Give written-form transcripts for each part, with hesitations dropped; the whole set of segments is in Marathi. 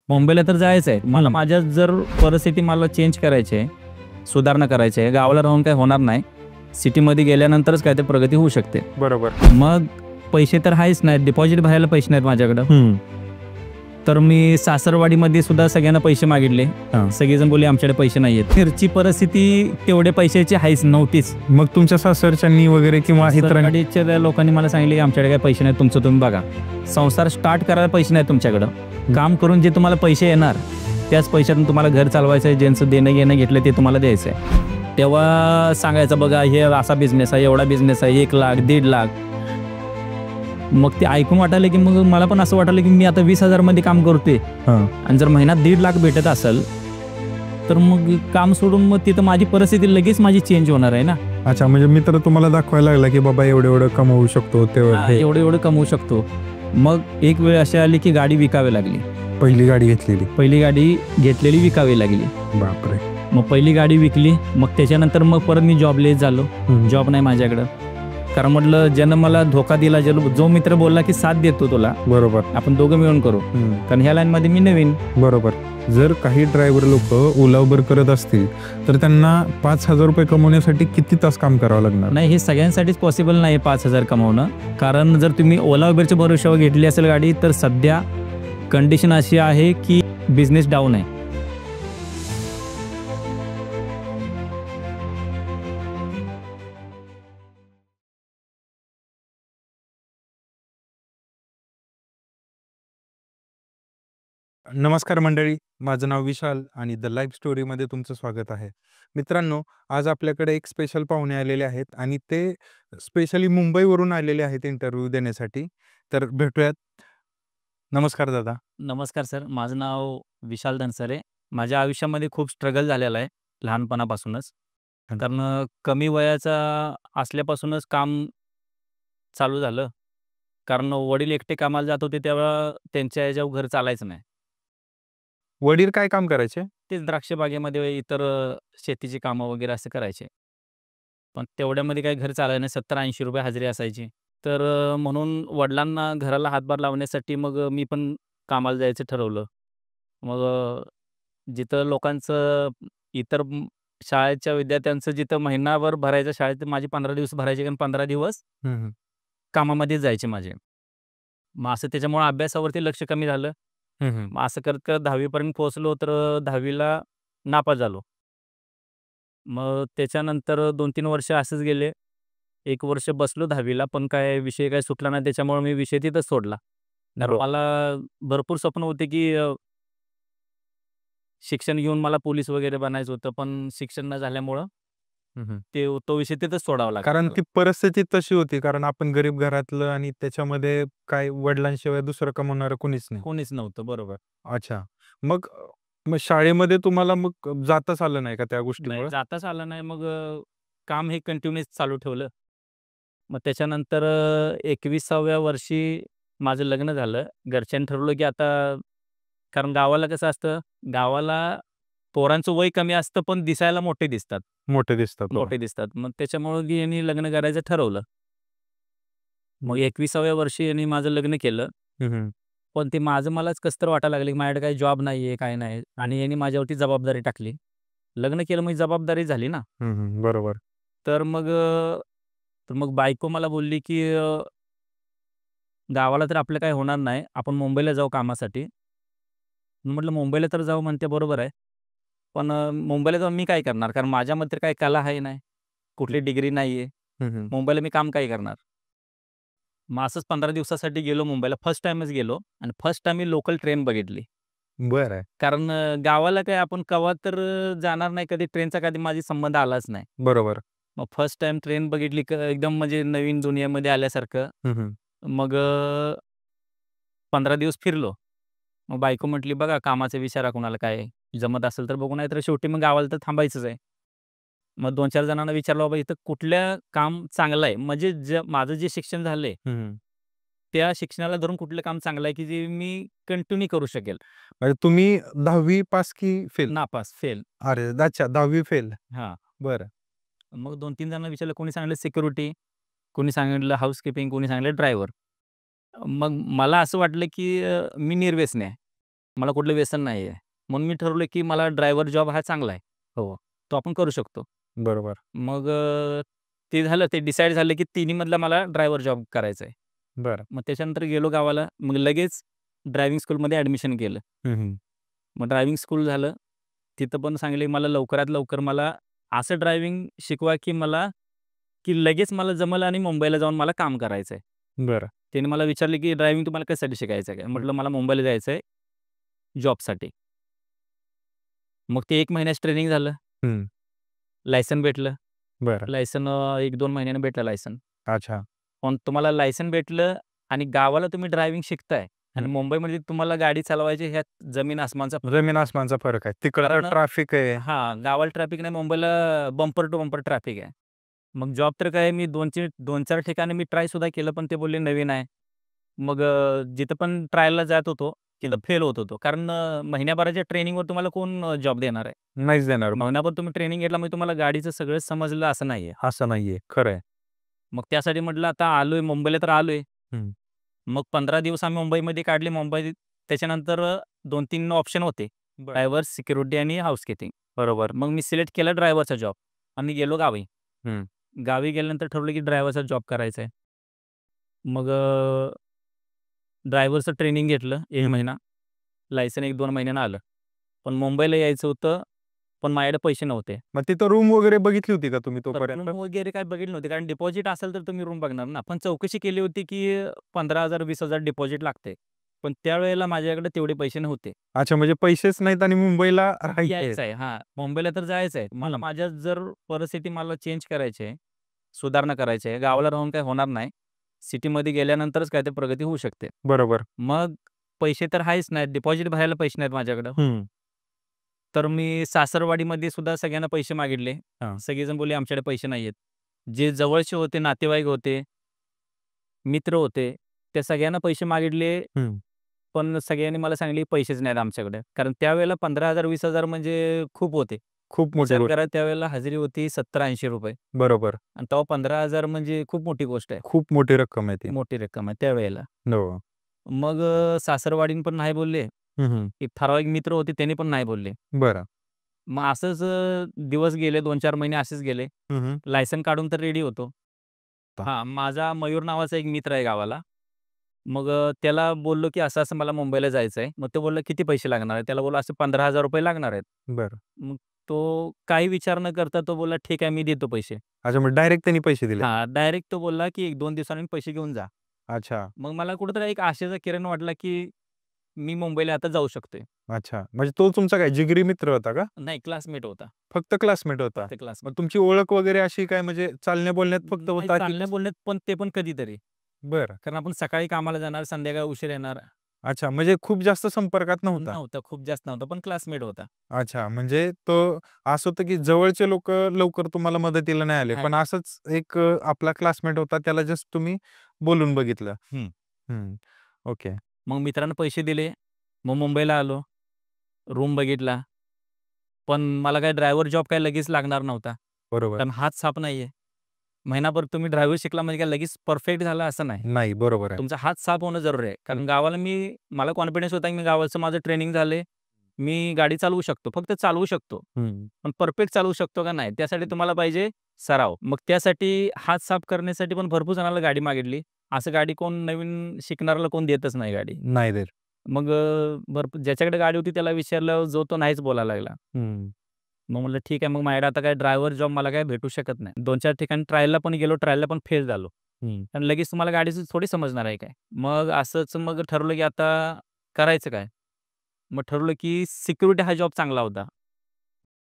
मुंबईला तर जायचं आहे मला. माझ्या जर परिस्थिती मला चेंज करायची आहे, सुधारणा करायची आहे, गावाला राहून काही होणार नाही. सिटीमध्ये गेल्यानंतरच काय ते प्रगती होऊ शकते. बरोबर. मग पैसे तर आहेच नाहीत, डिपॉझिट भरायला पैसे नाहीत माझ्याकडं. तर मी सासरवाडीमध्ये सुद्धा सगळ्यांना पैसे मागितले. सगळेजण बोलले आमच्याकडे पैसे नाही आहेत. घरची परिस्थिती तेवढे पैशाची आहेच नव्हतीच. मग तुमच्या सासरच्यांनी वगैरे किंवा इतरांच्या लोकांनी मला सांगितले आमच्याकडे काही पैसे नाहीत, तुमचं तुम्ही बघा. संसार स्टार्ट करायला पैसे नाहीत तुमच्याकडं. काम करून जे तुम्हाला पैसे येणार त्याच पैशातून तुम्हाला घर चालवायचं आहे. ज्यांचं देणं घेणं घेतलं ते तुम्हाला द्यायचं आहे. तेव्हा सांगायचं बघा हे असा बिझनेस आहे, एवढा बिझनेस आहे, 1 लाख 1.5 लाख. मग ते ऐकून वाटायला की मग मला पण असं वाटायला की मी आता 20,000 मध्ये काम करतोय आणि जर महिन्यात 1.5 लाख भेटत असेल तर मग काम सोडून मग तिथं माझी परिस्थिती लगेच माझी चेंज होणार आहे ना. अच्छा, म्हणजे मित्र तुम्हाला दाखवायला लागला की बाबा एवढं एवढं कमवू शकतो, एवढं एवढं कमवू शकतो. मग एक वेळ अशी आली की गाडी विकावी लागली. पहिली गाडी घेतलेली विकावी लागली. बापरे. मग पहिली गाडी विकली. मग त्याच्यानंतर मग परत मी जॉबलेस झालो. जॉब नाही माझ्याकडं. कारण म्हटलं ज्यानं मला धोका दिला, जो मित्र बोलला की साथ देतो तुला, बरोबर, आपण दोघं मिळून करू, कारण ह्या लाईन मध्ये मी नवीन. बरोबर. जर काही ड्रायव्हर लोक ओला उबर करत असतील तर त्यांना 5,000 रुपये कमवण्यासाठी किती तास काम करावं लागणार? नाही, हे सगळ्यांसाठीच पॉसिबल नाही 5,000 कमवणं. कारण जर तुम्ही ओला उबरच्या भरोश्यावर घेतली असेल गाडी तर सध्या कंडिशन अशी आहे की बिझनेस डाऊन आहे. नमस्कार मंडळी, माझं नाव विशाल आणि द लाईफ स्टोरीमध्ये तुमचं स्वागत आहे. मित्रांनो, आज आपल्याकडे एक स्पेशल पाहुणे आलेले आहेत आणि ते स्पेशली मुंबईवरून आलेले आहेत इंटरव्ह्यू देण्यासाठी. तर भेटूयात. नमस्कार दादा. नमस्कार सर, माझं नाव विशाल धनसरे. माझ्या आयुष्यामध्ये खूप स्ट्रगल झालेला आहे लहानपणापासूनच. कारण कमी वयाचा असल्यापासूनच काम चालू झालं. कारण वडील एकटे कामाला जात होते तेव्हा त्यांच्या ह्याच्यावर घर चालायचं नाही. वडील काय काम करायचे? तेच द्राक्ष बागेमध्ये इतर शेतीची कामं वगैरे असं करायचे. पण तेवढ्यामध्ये काही घर चालायचं नाही. 70-80 रुपये हजेरी असायची. तर म्हणून वडिलांना घराला हातभार लावण्यासाठी मग मी पण कामाला जायचं ठरवलं. मग जिथं लोकांचं इतर शाळेच्या विद्यार्थ्यांचं जिथं महिनाभर भरायचं शाळेत माझे 15 दिवस भरायचे, कारण 15 दिवस कामामध्ये जायचे माझे. मग असं त्याच्यामुळे अभ्यासावरती लक्ष कमी झालं. मग असं करत करत 10वी पर्यंत पोहोचलो तर 10वीला नापास झालो. मग त्याच्यानंतर 2-3 वर्ष असंच गेले. 1 वर्ष बसलो 10वीला, पण काय विषय काय सुटला नाही. त्याच्यामुळे मी विषय तिथंच सोडला. कारण मला भरपूर स्वप्न होते की शिक्षण घेऊन मला पोलीस वगैरे बनायचं होतं, पण शिक्षण न झाल्यामुळं तो विषय तिथंच सोडावा लागला. कारण ती परिस्थिती तशी होती, कारण आपण गरीब घरातलं आणि त्याच्यामध्ये काय वडिलांशिवाय दुसरं कमवणारं कोणीच नाही. कोणीच नव्हतं. बरोबर. अच्छा. मग मग शाळेमध्ये तुम्हाला मग जाताच आलं नाही का त्या गोष्टीमुळे? जाताच आलं नाही. मग काम हे कंटिन्यूअस चालू ठेवलं. मग त्याच्यानंतर 21व्या वर्षी माझं लग्न झालं. घरच्यांनी ठरवलं की आता, कारण गावाला कसं असतं, गावाला पोरांचं वय कमी असतं पण दिसायला मोठे दिसतात. मोठे दिसतात. मग त्याच्यामुळे यांनी लग्न करायचं ठरवलं. मग 21व्या वर्षी यांनी माझं लग्न केलं. पण ते माझं मलाच कसं तर वाटायला लागलं की माझ्याकडे काही जॉब नाहीये, काय नाही. आणि यांनी माझ्यावरती जबाबदारी टाकली. लग्न केलं म्हणजे जबाबदारी झाली ना. बरोबर. तर मग बायको मला बोलली की गावाला तर आपलं काही होणार नाही, आपण मुंबईला जाऊ कामासाठी. म्हटलं मुंबईला तर जाऊ म्हणते, बरोबर आहे. पण मुंबईला जाऊन मी काय करणार? कारण माझ्यामध्ये काही कला आहे नाही, कुठली डिग्री नाहीये. मुंबईला मी काम काय करणार? मग असंच 15 दिवसासाठी गेलो मुंबईला. फर्स्ट टाइमच गेलो आणि फर्स्ट टाइम मी लोकल ट्रेन बघितली. बरं. कारण गावाला काय आपण कवा तर जाणार नाही, कधी ट्रेनचा कधी माझी संबंध आलाच नाही. बरोबर. मग फर्स्ट टाइम ट्रेन बघितली, एकदम म्हणजे नवीन दुनियेमध्ये आल्यासारखं. मग 15 दिवस फिरलो. मग बायको म्हटली, बघा कामाचा विचारा कोणाला काय जमत असेल तर बघू, नाही तर शेवटी मग गावाला तर थांबायचंच आहे. मग 2-4 जणांना विचारलं, बाबा इथं कुठल्या काम चांगलं आहे, म्हणजे माझं जे शिक्षण झालंय त्या शिक्षणाला धरून कुठलं काम चांगलं आहे की जे मी कंटिन्यू करू शकेल. म्हणजे तुम्ही 10वी पास की फेल? नापास, फेल. अरे अच्छा, 10वी फेल. हां. बरं. मग 2-3 जणांना विचारलं, कोणी सांगितलं सिक्युरिटी, कोणी सांगितलं हाऊसकीपिंग, कोणी सांगितलं ड्रायव्हर. मग मला असं वाटलं की मी निर्व्यसनी आहे. मला कुठलं व्यसन नाही आहे. म्हणून मी ठरवलं की मला ड्रायव्हर जॉब हा चांगला आहे. हो, तो आपण करू शकतो. बरोबर. मग ते झालं, ते डिसाईड झालं की तिन्हीमधला मला ड्रायव्हर जॉब करायचा आहे. बरं. मग त्याच्यानंतर गेलो गावाला. मग लगेच ड्रायव्हिंग स्कूलमध्ये ॲडमिशन केलं. हं, हं. मग ड्रायव्हिंग स्कूल झालं. तिथं पण सांगले मला लवकरात लवकर मला असं ड्रायव्हिंग शिकवा की लगेच मला जमेल आणि मुंबईला जाऊन मला काम करायचं आहे. बरं. त्याने मला विचारले की ड्रायव्हिंग तुम्हाला कशासाठी शिकायचं आहे काय? म्हटलं मला मुंबईला जायचं आहे जॉबसाठी. मग ते 1 महिन्याचं ट्रेनिंग झालं. हं. लायसन भेटलं. बरं. लायसन 1-2 महिन्यानं भेटलं लायसन. अच्छा. पण तुम्हाला लायसन भेटलं आणि गावाला तुम्ही ड्रायव्हिंग शिकताय आणि हं. मुंबईमध्ये तुम्हाला गाडी चालवायची, ह्यात जमीन आसमानचा जमीन आसमानचा फरक आहे. तिकडं कारण ट्रॅफिक आहे. हां, गावाला ट्रॅफिक नाही, मुंबईला बंपर टू बंपर ट्रॅफिक आहे. मग जॉब तर काय मी 2-4 ठिकाणी मी ट्राय सुद्धा केलं, पण ते बोलले नवीन आहे. मग जिथं पण ट्रायलला जात होतो, तिथं फेल होत होतो. कारण महिन्याभराच्या ट्रेनिंगवर तुम्हाला कोण जॉब देणार आहे? नाहीच देणार. महिनाभर तुम्ही ट्रेनिंग घेतला म्हणजे तुम्हाला गाडीचं सगळं समजलं असं नाहीये. असं नाहीये. खरं आहे. मग त्यासाठी म्हटलं आता आलोय मुंबईला तर आलोय. हं. मग 15 दिवस आम्ही मुंबईमध्ये काढले. मुंबईत त्याच्यानंतर 2-3 ऑप्शन होते. बरं. ड्रायव्हर, सिक्युरिटी आणि हाउसकीपिंग. बरोबर. मग मी सिलेक्ट केला ड्रायव्हरचा जॉब आणि गेलो गावी. हं. गावी गेल्यानंतर ठरवलं की ड्रायव्हरचा जॉब करायचा आहे. मग ड्रायव्हरचं ट्रेनिंग घेतलं 1 महिना. लायसन 1-2 महिन्यानं आलं. पण मुंबईला यायचं होतं, पण माझ्याकडे पैसे नव्हते. मग तिथं रूम वगैरे बघितली होती का तुम्ही तर तोपर्यंत? रूम वगैरे काही बघितली नव्हती. कारण डिपॉझिट असेल तर तुम्ही रूम बघणार ना. पण चौकशी केली होती की 15,000-20,000 डिपॉझिट लागते. पण त्यावेळेला माझ्याकडे तेवढे पैसे नव्हते. अच्छा, म्हणजे पैसेच नाहीत आणि मुंबईला राहायचंय. यायचं आहे हां, मुंबईला तर जायचं आहे. मला माझ्या जर परिस्थिती मला चेंज करायची आहे, सुधारणा करायची आहे. गावाला राहून काही होणार नाही. सिटीमध्ये गेल्यानंतरच काय ते प्रगती होऊ शकते. बरोबर. मग पैसे तर आहेच नाहीत, डिपॉझिट भरायला पैसे नाहीत माझ्याकडं. हं. तर मी सासरवाडीमध्ये सुद्धा सगळ्यांना पैसे मागितले. हां. सगळेजण बोलले, "आमच्याकडे पैसे नाहीयेत." जे जवळचे होते, नातेवाईक होते, मित्र होते, त्या सगळ्यांना पैसे मागितले. हं. पण सगळ्यांनी मला सांगितले, "पैसेच नाहीत आमच्याकडे." कारण त्यावेळेला 15,000 20,000 म्हणजे खूप होते. खूप मोठी विचार गोष्ट. करा, त्यावेळेला हजेरी होती ₹70-80 बरोबर. आणि तेव्हा 15,000 म्हणजे खूप मोठी गोष्ट आहे. खूप मोठी रक्कम आहे ती. मोठी रक्कम आहे त्यावेळेला. हो. मग सासरवाडीन पण नाही बोलले. हं, हं. एक ठराविक मित्र होते, त्यांनी पण नाही बोलले. बरं. मग असंच दिवस गेले, 2-4 महिने असेच गेले. हं, हं. लायसन काढून तर रेडी होतो. हां, माझा मयूर नावाचा एक मित्र आहे गावाला. मग त्याला बोललो, की असं-असं मला मुंबईला जायचं आहे. मग तो बोलला, "किती पैसे लागणार आहेत?" त्याला बोललो, "असे ₹15,000 लागणार आहेत." बरं. मग तो काही विचार न करता तो बोलला, "ठीक आहे, मी देतो पैसे." अच्छा, मग डायरेक्ट त्यांनी पैसे दिले. हां, डायरेक्ट तो बोलला, की "1-2 दिवसांनी पैसे घेऊन जा." अच्छा, मग मला कुठेतरी एक आशेचा किरण वाटला, की मी मुंबईला आता जाऊ शकतोय. अच्छा. म्हणजे तो तुमचा काय जिगरी मित्र होता का? नाही, क्लासमेट होता. फक्त क्लासमेट होता? फक्त मग क्लासमेट. तुमची ओळख वगैरे अशी काय म्हणजे चालण्या बोलण्यात फक्त नाही, होता की चालण्या बोलण्यात पण ते पण कधीतरी. बरं. कारण आपण सकाळी कामाला जाणार, संध्याकाळी उशीर येणार. अच्छा, म्हणजे खूप जास्त संपर्कात नव्हता. नव्हता, खूप जास्त नव्हता, पण क्लासमेट होता. अच्छा, म्हणजे तो असं होतं की जवळचे लोकं लवकर तुम्हाला मदतीला नाही आले. हां. पण असंच एक आपला क्लासमेट होता त्याला जस्ट तुम्ही बोलून बघितलं. हं. हं. ओके. मग मित्रानं पैसे दिले. मग मुंबईला आलो. रूम बघितला. पण मला काय ड्रायव्हर जॉब काय लगेच लागणार नव्हता. बरोबर. कारण हात साफ नाहीये. महिनाभर तुम्ही ड्रायव्हर शिकला म्हणजे काय लगेच परफेक्ट झाला असं नाही. नाही, बरोबर आहे. तुमचा हात साफ होणं जरुरी आहे. कारण गावाला मला कॉन्फिडन्स होता की मी गावाचं माझं ट्रेनिंग झालंय. मी गाडी चालवू शकतो. फक्त चालवू शकतो. हं. पण परफेक्ट चालवू शकतो का नाही, त्यासाठी तुम्हाला पाहिजे सराव. मग त्यासाठी हात साफ करण्यासाठी पण भरपूर जणाला गाडी मागितली. असं गाडी कोण नवीन शिकणाऱ्याला कोण देतच नाही गाडी. नाही देत. मग भरपूर ज्याच्याकडे गाडी होती त्याला विचारल्यावर जो तो नाहीच बोलायला लागला. हं. मग म्हटलं ठीक आहे, मग माझ्याकडे आता काय ड्रायव्हर जॉब मला काय भेटू शकत नाही. 2-4 ठिकाणी ट्रायलला पण गेलो, ट्रायलला पण फेल झालो. हं. आणि लगेच तुम्हाला गाडीची थोडी समजणार आहे काय. मग असंच मग ठरवलं की आता करायचं काय? मग ठरवलं की सिक्युरिटी हा जॉब चांगला होता,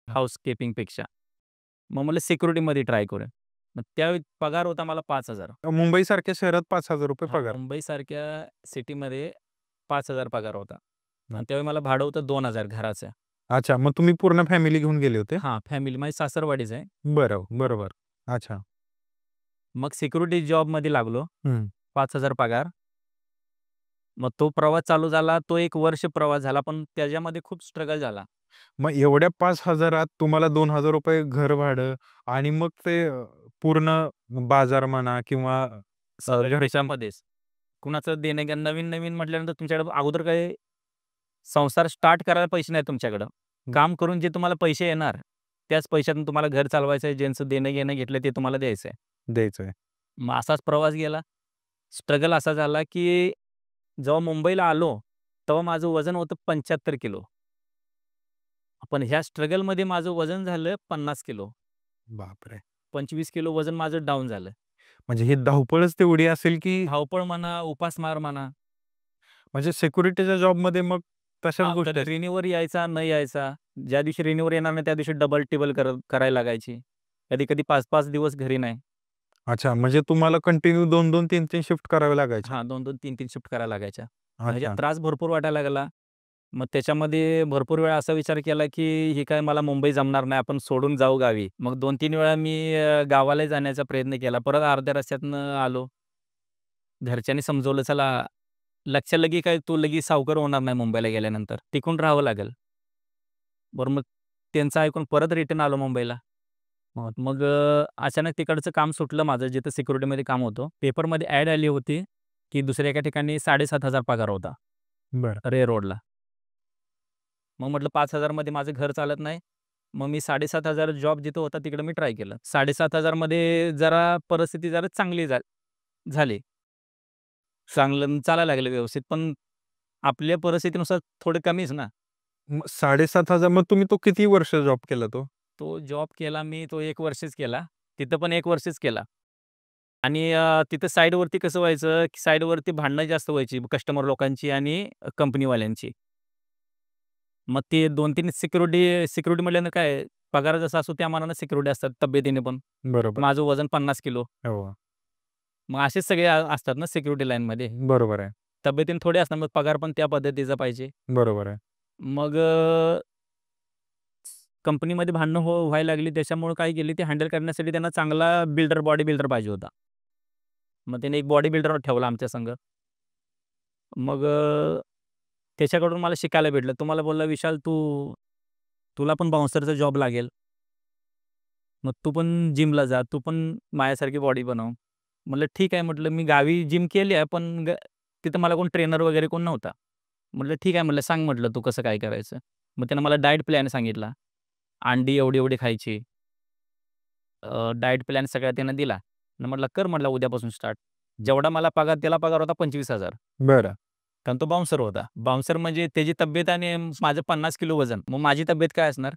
हाउसकीपिंगपेक्षा. मग म्हटलं सिक्युरिटीमध्ये ट्राय करूया. मग त्यावेळी पगार होता मला 5,000. मुंबईसारख्या शहरात ₹5,000 हां, पगार. मुंबईसारख्या सिटीमध्ये 5,000 पगार होता. आणि त्यावेळी मला भाडं होतं 2,000 घराचं. अच्छा, मग तुम्ही पूर्ण फॅमिली घेऊन गेले होते? हां, फॅमिली माझी सासरवाडीच आहे. बरं, बरोबर. अच्छा. मग सिक्युरिटी जॉबमध्ये लागलो. हं. 5,000 पगार. मग तो प्रवास चालू झाला. तो 1 वर्ष प्रवास झाला, पण त्याच्यामध्ये खूप स्ट्रगल झाला. मग एवढ्या 5,000त तुम्हाला ₹2,000 घर भाडं आणि मग ते पूर्ण बाजार म्हणा किंवा सगळ्या ह्याच्यामध्येच. कुणाचं देणं-घेणं नवीन-नवीन म्हटल्यानंतर तुमच्याकडे अगोदर काही संसार स्टार्ट करायला पैसे नाही तुमच्याकडं. काम करून जे तुम्हाला पैसे येणार, त्याच पैशातून तुम्हाला घर चालवायचं आहे. ज्यांचं देणं-घेणं घेतलं ते तुम्हाला द्यायचं आहे. द्यायचंय. मग असाच प्रवास गेला. स्ट्रगल असा झाला, की जेव्हा मुंबईला आलो, तेव्हा माझं वजन होतं 75 किलो. पण ह्या स्ट्रगलमध्ये माझं वजन झालं 50 किलो. बापरे! 25 किलो वजन माझं डाऊन झालं. म्हणजे ही धावपळच तेवढी असेल, की धावपळ म्हणा, उपासमार म्हणा. म्हणजे सिक्युरिटीच्या जॉबमध्ये मग तशाच हां, गोष्टी कधी आहेत. रिन्यूवर यायचा, न यायचा. ज्या दिवशी रिन्यूवर येणार नाही, त्या दिवशी डबल टिबल करायला लागायची. कधी-कधी 5-5 दिवस घरी नाही. अच्छा, म्हणजे तुम्हाला कंटिन्यू 2-2, 3-3 शिफ्ट कराव्या लागायच्या. हां, 2-2, 3-3 शिफ्ट करायला लागायच्या. मग ह्याच्यात अच्छा. त्रास भरपूर वाटायला लागला. मग त्याच्यामध्ये भरपूर वेळा असा विचार केला, की हे काय मला मुंबई जमणार नाही, आपण सोडून जाऊ गावी. मग 2-3 वेळा मी गावालाही जाण्याचा प्रयत्न केला. परत अर्ध्या रस्त्यातनं आलो. घरच्यांनी समजवलं, "चला, लक्षात लगी काय तू लगेच सावकार होणार नाही मुंबईला गेल्यानंतर. टिकून राहावं लागेल." बरं मग त्यांचं ऐकून परत रिटर्न आलो मुंबईला. मग अचानक तिकडचं काम सुटलं माझं, जिथं सिक्युरिटीमध्ये काम होतं. पेपरमध्ये ॲड आली होती, की दुसऱ्या एका ठिकाणी 7,500 पगार होता, बरं. रे रोडला. मग म्हटलं 5,000 मध्ये माझं घर चालत नाही. मग मी 7,500 जॉब जिथं होता तिकडे मी ट्राय केलं. 7,500 मध्ये जरा परिस्थिती जरा चांगली झाली. चांगलं चालायला लागलं व्यवस्थित. पण आपल्या परिस्थितीनुसार थोडं कमीच ना. मग 7,500 मग तुम्ही तो किती वर्ष जॉब केला तो? तो जॉब केला मी, तो 1 वर्षच केला. तिथं पण 1 वर्षच केला. आणि तिथं साइडवरती कसं व्हायचं, की साइडवरती भांडणं जास्त व्हायची कस्टमर लोकांची आणि कंपनीवाल्यांची. मग ते 2-3 सिक्युरिटी म्हटल्यानं काय पगार जसा असतो त्या मानाने सिक्युरिटी असतात तब्येतीने पण. बरोबर. माझं वजन 50 किलो. हो. मग असेच सगळे असतात ना सिक्युरिटी लाईनमध्ये. बरोबर आहे. तब्येतीने थोडे असतात, मग पगार पण त्या पद्धतीचा पाहिजे. बरोबर आहे. मग कंपनीमध्ये भांडणं व्हायला लागली. त्याच्यामुळे काय केली, ते हँडल करण्यासाठी त्यांना चांगला बॉडी बिल्डर पाहिजे होता. मग त्याने एक बॉडी बिल्डर ठेवला आमच्या संग. मग त्याच्याकडून मला शिकायला भेटलं. तो मला बोलला, "विशाल, तुला पण बाउन्सरचा जॉब लागेल. मग तू पण जिमला जा. तू पण माझ्यासारखी बॉडी बनव." म्हटलं, "ठीक आहे." म्हटलं, "मी गावी जिम केली आहे, पण तिथं मला कोण ट्रेनर वगैरे कोण नव्हता." म्हटलं, "ठीक आहे." म्हटलं, "सांग," म्हटलं, "तू कसं काय करायचं?" मग त्यानं मला डाएट प्लॅन सांगितला. अंडी एवढी-एवढी खायची. डाएट प्लॅन सगळा त्यानं दिला. आणि म्हटलं, "कर," म्हटलं, "उद्यापासून स्टार्ट." जेवढा मला पगार, त्याला पगार होता 25,000. बरं. कारण तो बाउन्सर होता. बाउन्सर म्हणजे त्याची तब्येत आणि माझं 50 किलो वजन. मग माझी तब्येत काय असणार?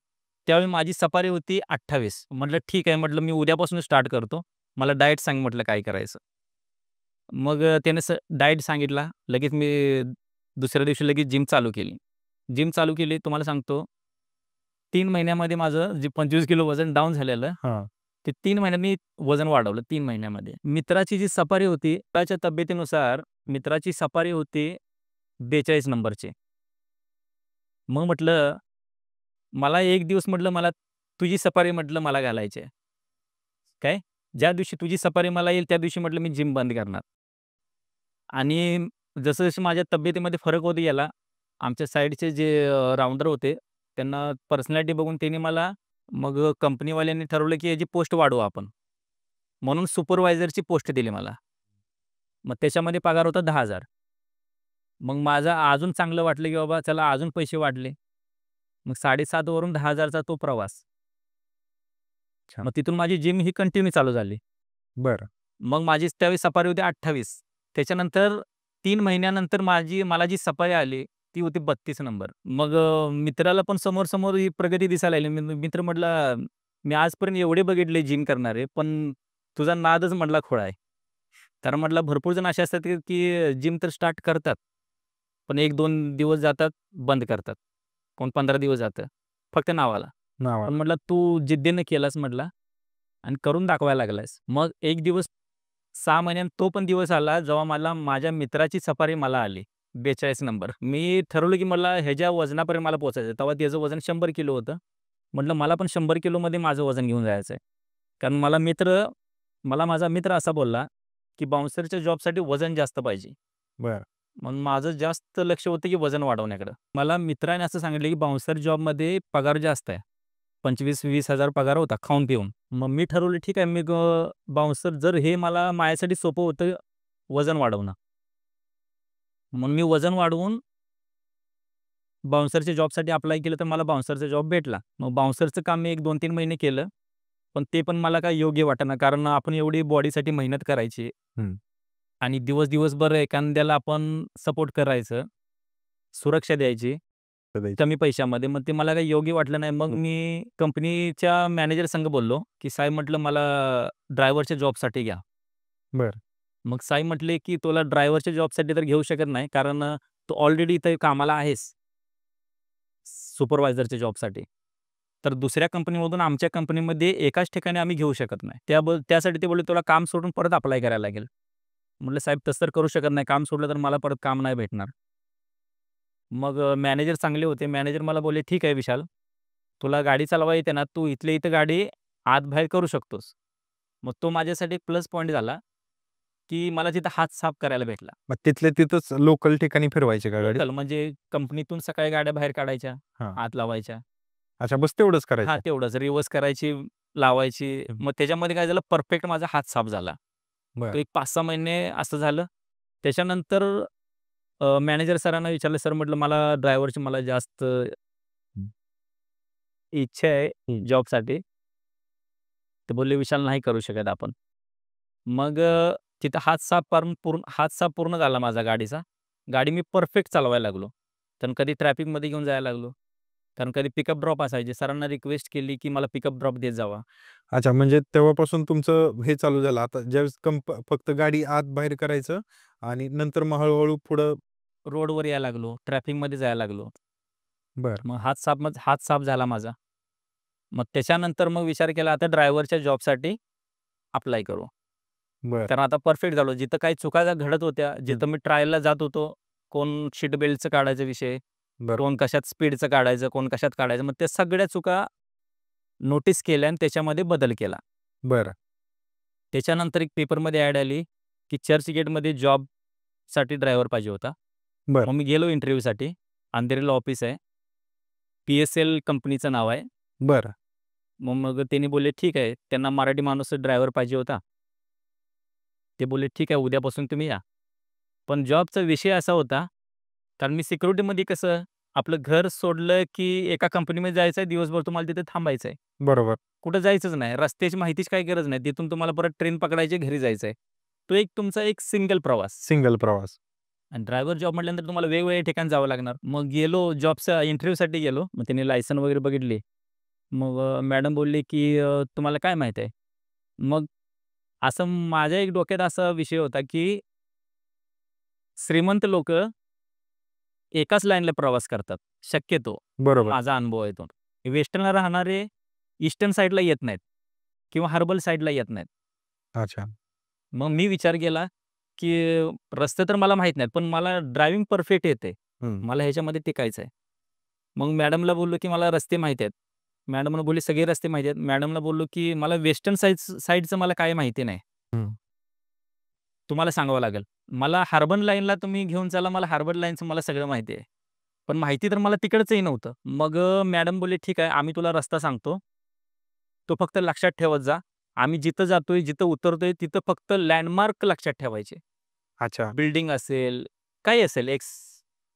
त्यावेळी माझी सफारी होती 28. म्हटलं, "ठीक आहे," म्हटलं, "मी उद्यापासून स्टार्ट करतो. मला डाएट सांग," म्हटलं, "काय करायचं?" मग त्याने डाएट सांगितला. लगेच मी दुसऱ्या दिवशी लगेच जिम चालू केली. जिम चालू केली. तुम्हाला सांगतो 3 महिन्यामध्ये माझं जे 25 किलो वजन डाऊन झालेलं, हां. ते 3 महिन्यांनी वजन वाढवलं 3 महिन्यामध्ये. मित्राची जी सफारी होती, त्याच्या तब्येतीनुसार मित्राची सफारी होती 42 नंबरची. मग म्हटलं, मला एक दिवस म्हटलं, मला तुझी सफारी म्हटलं मला घालायची आहे. काय? ज्या दिवशी तुझी सफारी मला येईल त्या दिवशी म्हटलं मी जिम बंद करणार. आणि जसं-जसं माझ्या तब्येतीमध्ये फरक होत गेला, आमच्या साइडचे जे राउंडर होते, त्यांना पर्सनॅलिटी बघून त्यांनी मला मग कंपनीवाल्यांनी ठरवलं, की याची पोस्ट वाढवू आपण. म्हणून सुपरवायझरची पोस्ट दिली मला. मग त्याच्यामध्ये पगार होता 10,000. मग माझं अजून चांगलं वाटलं, की बाबा चला अजून पैसे वाढले. मग 7,500 वरून 10,000 चा तो प्रवास. अच्छा. मग तिथून माझी जिम ही कंटिन्यू चालू झाली. बरं. मग माझी त्यावेळी सफारी होती 28. त्याच्यानंतर 3 महिन्यानंतर मला जी सफारी आली, ती होती 32 नंबर. मग मित्राला पण समोर-समोर ही प्रगती दिसायला लागली. मित्र म्हटला, "मी आजपर्यंत एवढे बघितले जिम करणारे, पण तुझा नादच म्हटला खोळा आहे." तर म्हटलं भरपूर जण असे असतात, की जिम तर स्टार्ट करतात, पण 1-2 दिवस जातात, बंद करतात. कोण 15 दिवस जातं, फक्त नावाला. पण नावाला. म्हटलं तू जिद्दीनं केलास म्हटला आणि करून दाखवायला लागलास. मग एक दिवस 6 महिन्यांनी तो पण दिवस आला, जेव्हा मला माझ्या मित्राची सफारी मला आली, 42 नंबर. मी ठरवलं, की मला ह्याच्या वजनापर्यंत मला पोहोचायचं आहे. तेव्हा त्याचं वजन 100 किलो होतं. म्हटलं मला पण 100 किलोमध्ये माझं वजन घेऊन जायचं आहे. कारण मला माझा मित्र असा बोलला, की बाउन्सरच्या जॉबसाठी वजन जास्त पाहिजे. बरं. म्हणून माझं जास्त लक्ष होतं, की वजन वाढवण्याकडं. मला मित्राने असं सांगितलं, की बाउन्सर जॉबमध्ये पगार जास्त आहे. 25,000-20,000 पगार होता खाऊन-पिऊन. मग मी ठरवलं ठीक आहे, मी बाउन्सर जर हे मला माझ्यासाठी सोपं होतं वजन वाढवणं. मग मी वजन वाढवून बाउन्सरच्या जॉबसाठी अप्लाय केलं तर मला बाउन्सरचा जॉब भेटला. मग बाउन्सरचं काम मी एक 2-3 महिने केलं. पण ते पण मला काही योग्य वाटेना. कारण आपण एवढी बॉडीसाठी मेहनत करायची हं. आणि दिवसभर एखाद्याला आपण सपोर्ट करायचं, सुरक्षा द्यायची द्यायची. कमी पैशामध्ये. मग ते मला काही योग्य वाटलं नाही. मग मी कंपनीच्या मॅनेजर संग बोललो, की "साहेब," म्हटलं, "मला ड्रायव्हरच्या जॉबसाठी घ्या." बरं. मग साहेब म्हटले, की "तुला ड्रायव्हरच्या जॉबसाठी तर घेऊ शकत नाही, कारण तू ऑलरेडी इथे कामाला आहेस सुपरवायझरच्या जॉबसाठी. तर दुसऱ्या कंपनीमधून आमच्या कंपनीमध्ये एकाच ठिकाणी आम्ही घेऊ शकत नाही. त्यासाठी ते बोलले, "तुला काम सोडून परत अप्लाय करायला लागेल." म्हटलं, "साहेब, तसं तर करू शकत नाही. काम सोडलं तर मला परत काम नाही भेटणार." मग मॅनेजर चांगले होते. मॅनेजर मला बोलले, "ठीक आहे विशाल, तुला गाडी चालवायला येते ना, तू इथल्या इथं गाडी आत-बाहेर करू शकतोस." मग तो माझ्यासाठी एक प्लस पॉइंट झाला, की मला तिथं हात साफ करायला भेटला. मग तिथल्या तिथंच लोकल ठिकाणी फिरवायची का गाडी? लोकल म्हणजे कंपनीतून सकाळी गाड्या बाहेर काढायच्या, हां. आत लावायच्या. अच्छा, बस तेवढंच हां, करायचं. तेवढंच रिव्हर्स करायची, लावायची. हं. मग त्याच्यामध्ये काय झालं, परफेक्ट माझा हात साफ झाला. बरं. तो एक 5-6 महिने असं झालं. त्याच्यानंतर मॅनेजर सरांना विचारलं, "सर," म्हटलं, "मला ड्रायव्हरची जास्त हं. इच्छा आहे हं. जॉबसाठी." ते बोलले, "विशाल, नाही करू शकत आपण." मग तिथं हात साफ पूर्ण झाला माझा गाडीचा. गाडी मी परफेक्ट चालवायला लागलो. कारण कधी ट्रॅफिकमध्ये घेऊन जायला लागलो. कारण कधी पिकअप ड्रॉप असायचे. सरांना रिक्वेस्ट केली, की मला पिकअप ड्रॉप देत जावा. अच्छा, म्हणजे तेव्हापासून तुमचं हे चालू झालं. आता ज्यावेळेस फक्त गाडी आत-बाहेर करायचं आणि नंतर मग हळू पुढं. रोडवर यायला लागलो, ट्रॅफिकमध्ये जायला लागलो. बरं. मग हात साफ झाला माझा. मग त्याच्यानंतर मग विचार केला, आता ड्रायव्हरच्या जॉबसाठी अप्लाय करू. बरं. कारण आता परफेक्ट झालो. जिथं काही चुका घडत होत्या, हं. जिथं मी ट्रायलला जात होतो, कोण सीट बेल्टचं काढायचा विषय, बरं. कोण कशात स्पीडचं काढायचं, कोण कशात काढायचं. मग त्या सगळ्या चुका नोटीस केल्या आणि त्याच्यामध्ये बदल केला. बरं. त्याच्यानंतर एक पेपरमध्ये ॲड आली, की चर्चगेटमध्ये जॉबसाठी ड्रायव्हर पाहिजे होता. बरं. मग मी गेलो इंटरव्ह्यूसाठी. अंधेरीला ऑफिस आहे. PSL कंपनीचं नाव आहे. बरं. मग त्यांनी बोलले, "ठीक आहे." त्यांना मराठी माणूस ड्रायव्हर पाहिजे होता. ते बोलले, "ठीक आहे, उद्यापासून तुम्ही या." पण जॉबचा विषय असा होता, कारण मी सिक्युरिटीमध्ये कसं आपलं घर सोडलं, की एका कंपनीमध्ये जायचं आहे, दिवसभर तुम्हाला तिथे थांबायचं आहे. बरोबर. कुठं जायचंच नाही. रस्त्याची माहितीची काही गरज नाही. तिथून तुम्हाला परत ट्रेन पकडायची, घरी जायचं आहे. तो एक तुमचा एक सिंगल प्रवास. सिंगल प्रवास. आणि ड्रायव्हर जॉब म्हटल्यानंतर तुम्हाला वेगवेगळ्या ठिकाणी जावं लागणार. मग गेलो जॉबच्या इंटरव्ह्यूसाठी गेलो. मग त्यांनी लायसन वगैरे बघितली. मग मॅडम बोलली, की "तुम्हाला काय माहीत आहे?" मग असं माझ्या एक डोक्यात असा विषय होता, की श्रीमंत लोकं एकाच लाईनला प्रवास करतात शक्यतो. बरोबर. माझा अनुभव आहे तो. वेस्टर्नला राहणारे ईस्टर्न साइडला येत नाहीत किंवा हर्बल साइडला येत नाहीत. अच्छा. मग मी विचार केला, की रस्ते तर मला माहीत नाहीत, पण मला ड्रायव्हिंग परफेक्ट येते. हं. मला ह्याच्यामध्ये टिकायचं आहे. मग मॅडमला बोललो, की मला रस्ते माहिती आहेत. मॅडमला बोलली, "सगळे रस्ते माहिती आहेत." मॅडमला बोललो, की "मला वेस्टर्न साइडचं मला काही माहिती नाही. हं. तुम्हाला सांगावं लागेल. मला हार्बर लाईनला तुम्ही घेऊन चला. मला हार्बर लाईनचं मला सगळं माहिती आहे." पण माहिती तर मला तिकडचंही नव्हतं. मग मॅडम बोलले, "ठीक आहे, आम्ही तुला रस्ता सांगतो. तो फक्त लक्षात ठेवत जा. आम्ही जिथं जातोय, जिथं उतरतोय, तिथं फक्त लँडमार्क लक्षात ठेवायचे. अच्छा. बिल्डिंग असेल, काही असेल,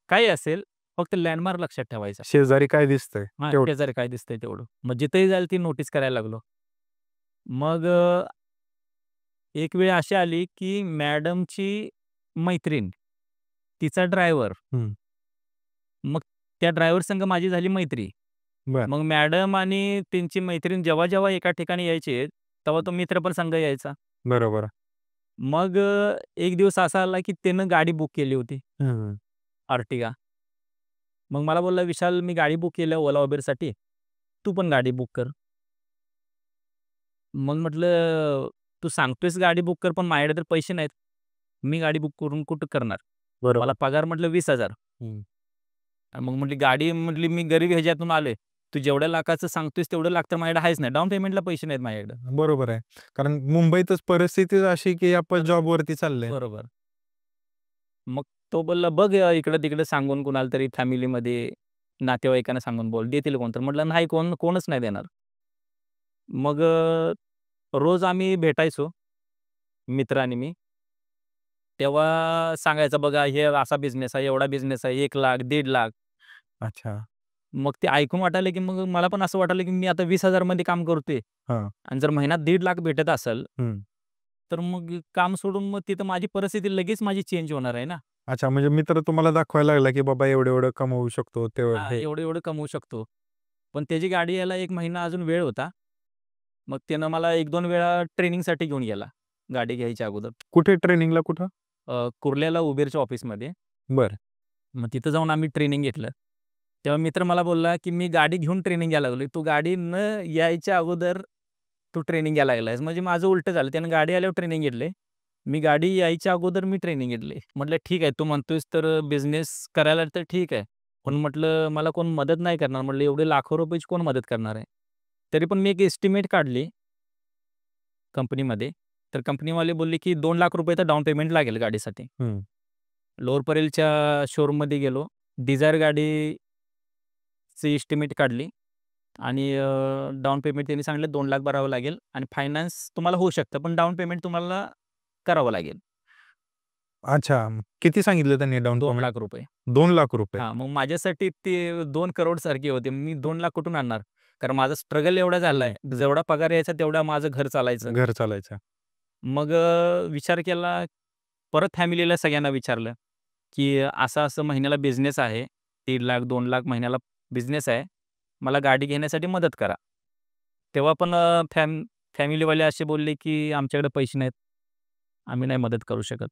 काही असेल, फक्त लँडमार्क लक्षात ठेवायचा." शेजारी काय दिसतंय हां, तेवढं. शेजारी काय दिसतंय तेवढं. मग जिथेही जाईल ती नोटीस करायला लागलो. मग एक वेळ अशी आली, की मॅडमची मैत्रीण, तिचा ड्रायव्हर, हं. मग त्या ड्रायव्हर संग माझी झाली मैत्री. बरं. मग मॅडम आणि त्यांची मैत्रीण जेव्हा एका ठिकाणी यायचे, तेव्हा तो मित्र पण संग यायचा. बरोबर. मग एक दिवस असा आला, की त्यानं गाडी बुक केली होती, हं. Ertiga. मग मला बोलला, "विशाल, मी गाडी बुक केली आहे Ola Uberसाठी. तू पण गाडी बुक कर." मग म्हटलं, "तू सांगतोयस गाडी बुक कर, पण माझ्याकडे तर पैसे नाहीत. मी गाडी बुक करून कुठं करणार? मला बरोबर. पगार," म्हटलं, "20,000." हं. मग म्हटली, "गाडी," म्हटली, "मी गरीब ह्याच्यातून आलोय. तू जेवढ्या लाखाचं सांगतोयस तेवढं लाख तर माझ्याकडे आहेच नाही. डाउन पेमेंटला पैसे नाहीत माझ्याकडे." बरोबर आहे. कारण मुंबईतच परिस्थितीच अशी, की आपण जॉबवरती चाललोय. बरोबर. मग तो बोलला, "बघ इकडं-तिकडं सांगून कुणाला तरी फॅमिलीमध्ये, नातेवाईकांना सांगून बोल, देतील कोण तर." म्हटलं, "नाही, कोणच नाही देणार." मग रोज आम्ही भेटायचो, मित्र आणि मी. तेव्हा सांगायचं, "बघा, हे असा बिझनेस आहे, एवढा बिझनेस आहे, 1,00,000, 1.5 लाख." अच्छा. मग ते ऐकून वाटायलं, की मग मला पण असं वाटायलं, की मी आता 20,000 मध्ये काम करतोय हां. आणि जर महिन्यात 1,50,000 भेटत असेल, हं. तर मग काम सोडून मग तिथं माझी परिस्थिती लगेच माझी चेंज होणार आहे ना. अच्छा, म्हणजे मित्र तुम्हाला दाखवायला लागला, की बाबा एवढं-एवढं कमवू शकतो तेवढं हां, हे. एवढं-एवढं कमवू शकतो. पण त्याची गाडी यायला 1 महिना अजून वेळ होता. मग त्यानं मला 1-2 वेळा ट्रेनिंगसाठी घेऊन गेला, गाडी घ्यायच्या अगोदर. कुठे ट्रेनिंगला कुठं? कुर्ल्याला Uberच्या ऑफिसमध्ये. बरं. मग तिथं जाऊन आम्ही ट्रेनिंग घेतलं. तेव्हा मित्र मला बोलला, की "मी गाडी घेऊन ट्रेनिंग घ्यायला लागलोय. तू गाडी न यायच्या अगोदर तू ट्रेनिंग घ्यायला लागलायस." म्हणजे माझं उलटं झालं. त्यानं गाडी आल्यावर ट्रेनिंग घेतली. मी गाडी यायच्या अगोदर मी ट्रेनिंग घेतली. म्हटलं, "ठीक आहे, तू म्हणतोयस तर बिझनेस करायला तर ठीक आहे. पण म्हटलं मला कोण मदत नाही करणार." म्हटलं, "एवढे लाखो रुपयाची कोण मदत करणार आहे?" तरी पण मी एक एस्टिमेट काढली कंपनीमध्ये. तर कंपनीवाले बोलले, की ₹2,00,000 तर डाउन पेमेंट लागेल गाडीसाठी. हं. लोअर परेलच्या शोरूममध्ये गेलो. डिझायर गाडीची एस्टिमेट काढली आणि डाउन पेमेंट त्यांनी सांगितलं 2,00,000 भरावं लागेल आणि फायनान्स तुम्हाला होऊ शकतं, पण डाउन पेमेंट तुम्हाला करावं लागेल अच्छा. किती सांगितलं त्यांनी डाउन पेमेंट? ₹2,00,000. ₹2,00,000. हां, मग माझ्यासाठी ते 2 करोड सारखे होते. मी 2,00,000 कुठून आणणार? कारण माझा स्ट्रगल एवढा झालाय. जेवढा पगार यायचा तेवढा माझं घर चालायचं. घर चालायचं. मग विचार केला, परत फॅमिलीला सगळ्यांना विचारलं, की असं-असं महिन्याला बिझनेस आहे. 1,50,000 2,00,000 महिन्याला बिझनेस आहे. मला गाडी घेण्यासाठी मदत करा. तेव्हा पण फॅमिलीवाले असे बोलले, की "आमच्याकडे पैसे नाहीत. आम्ही नाही मदत करू शकत.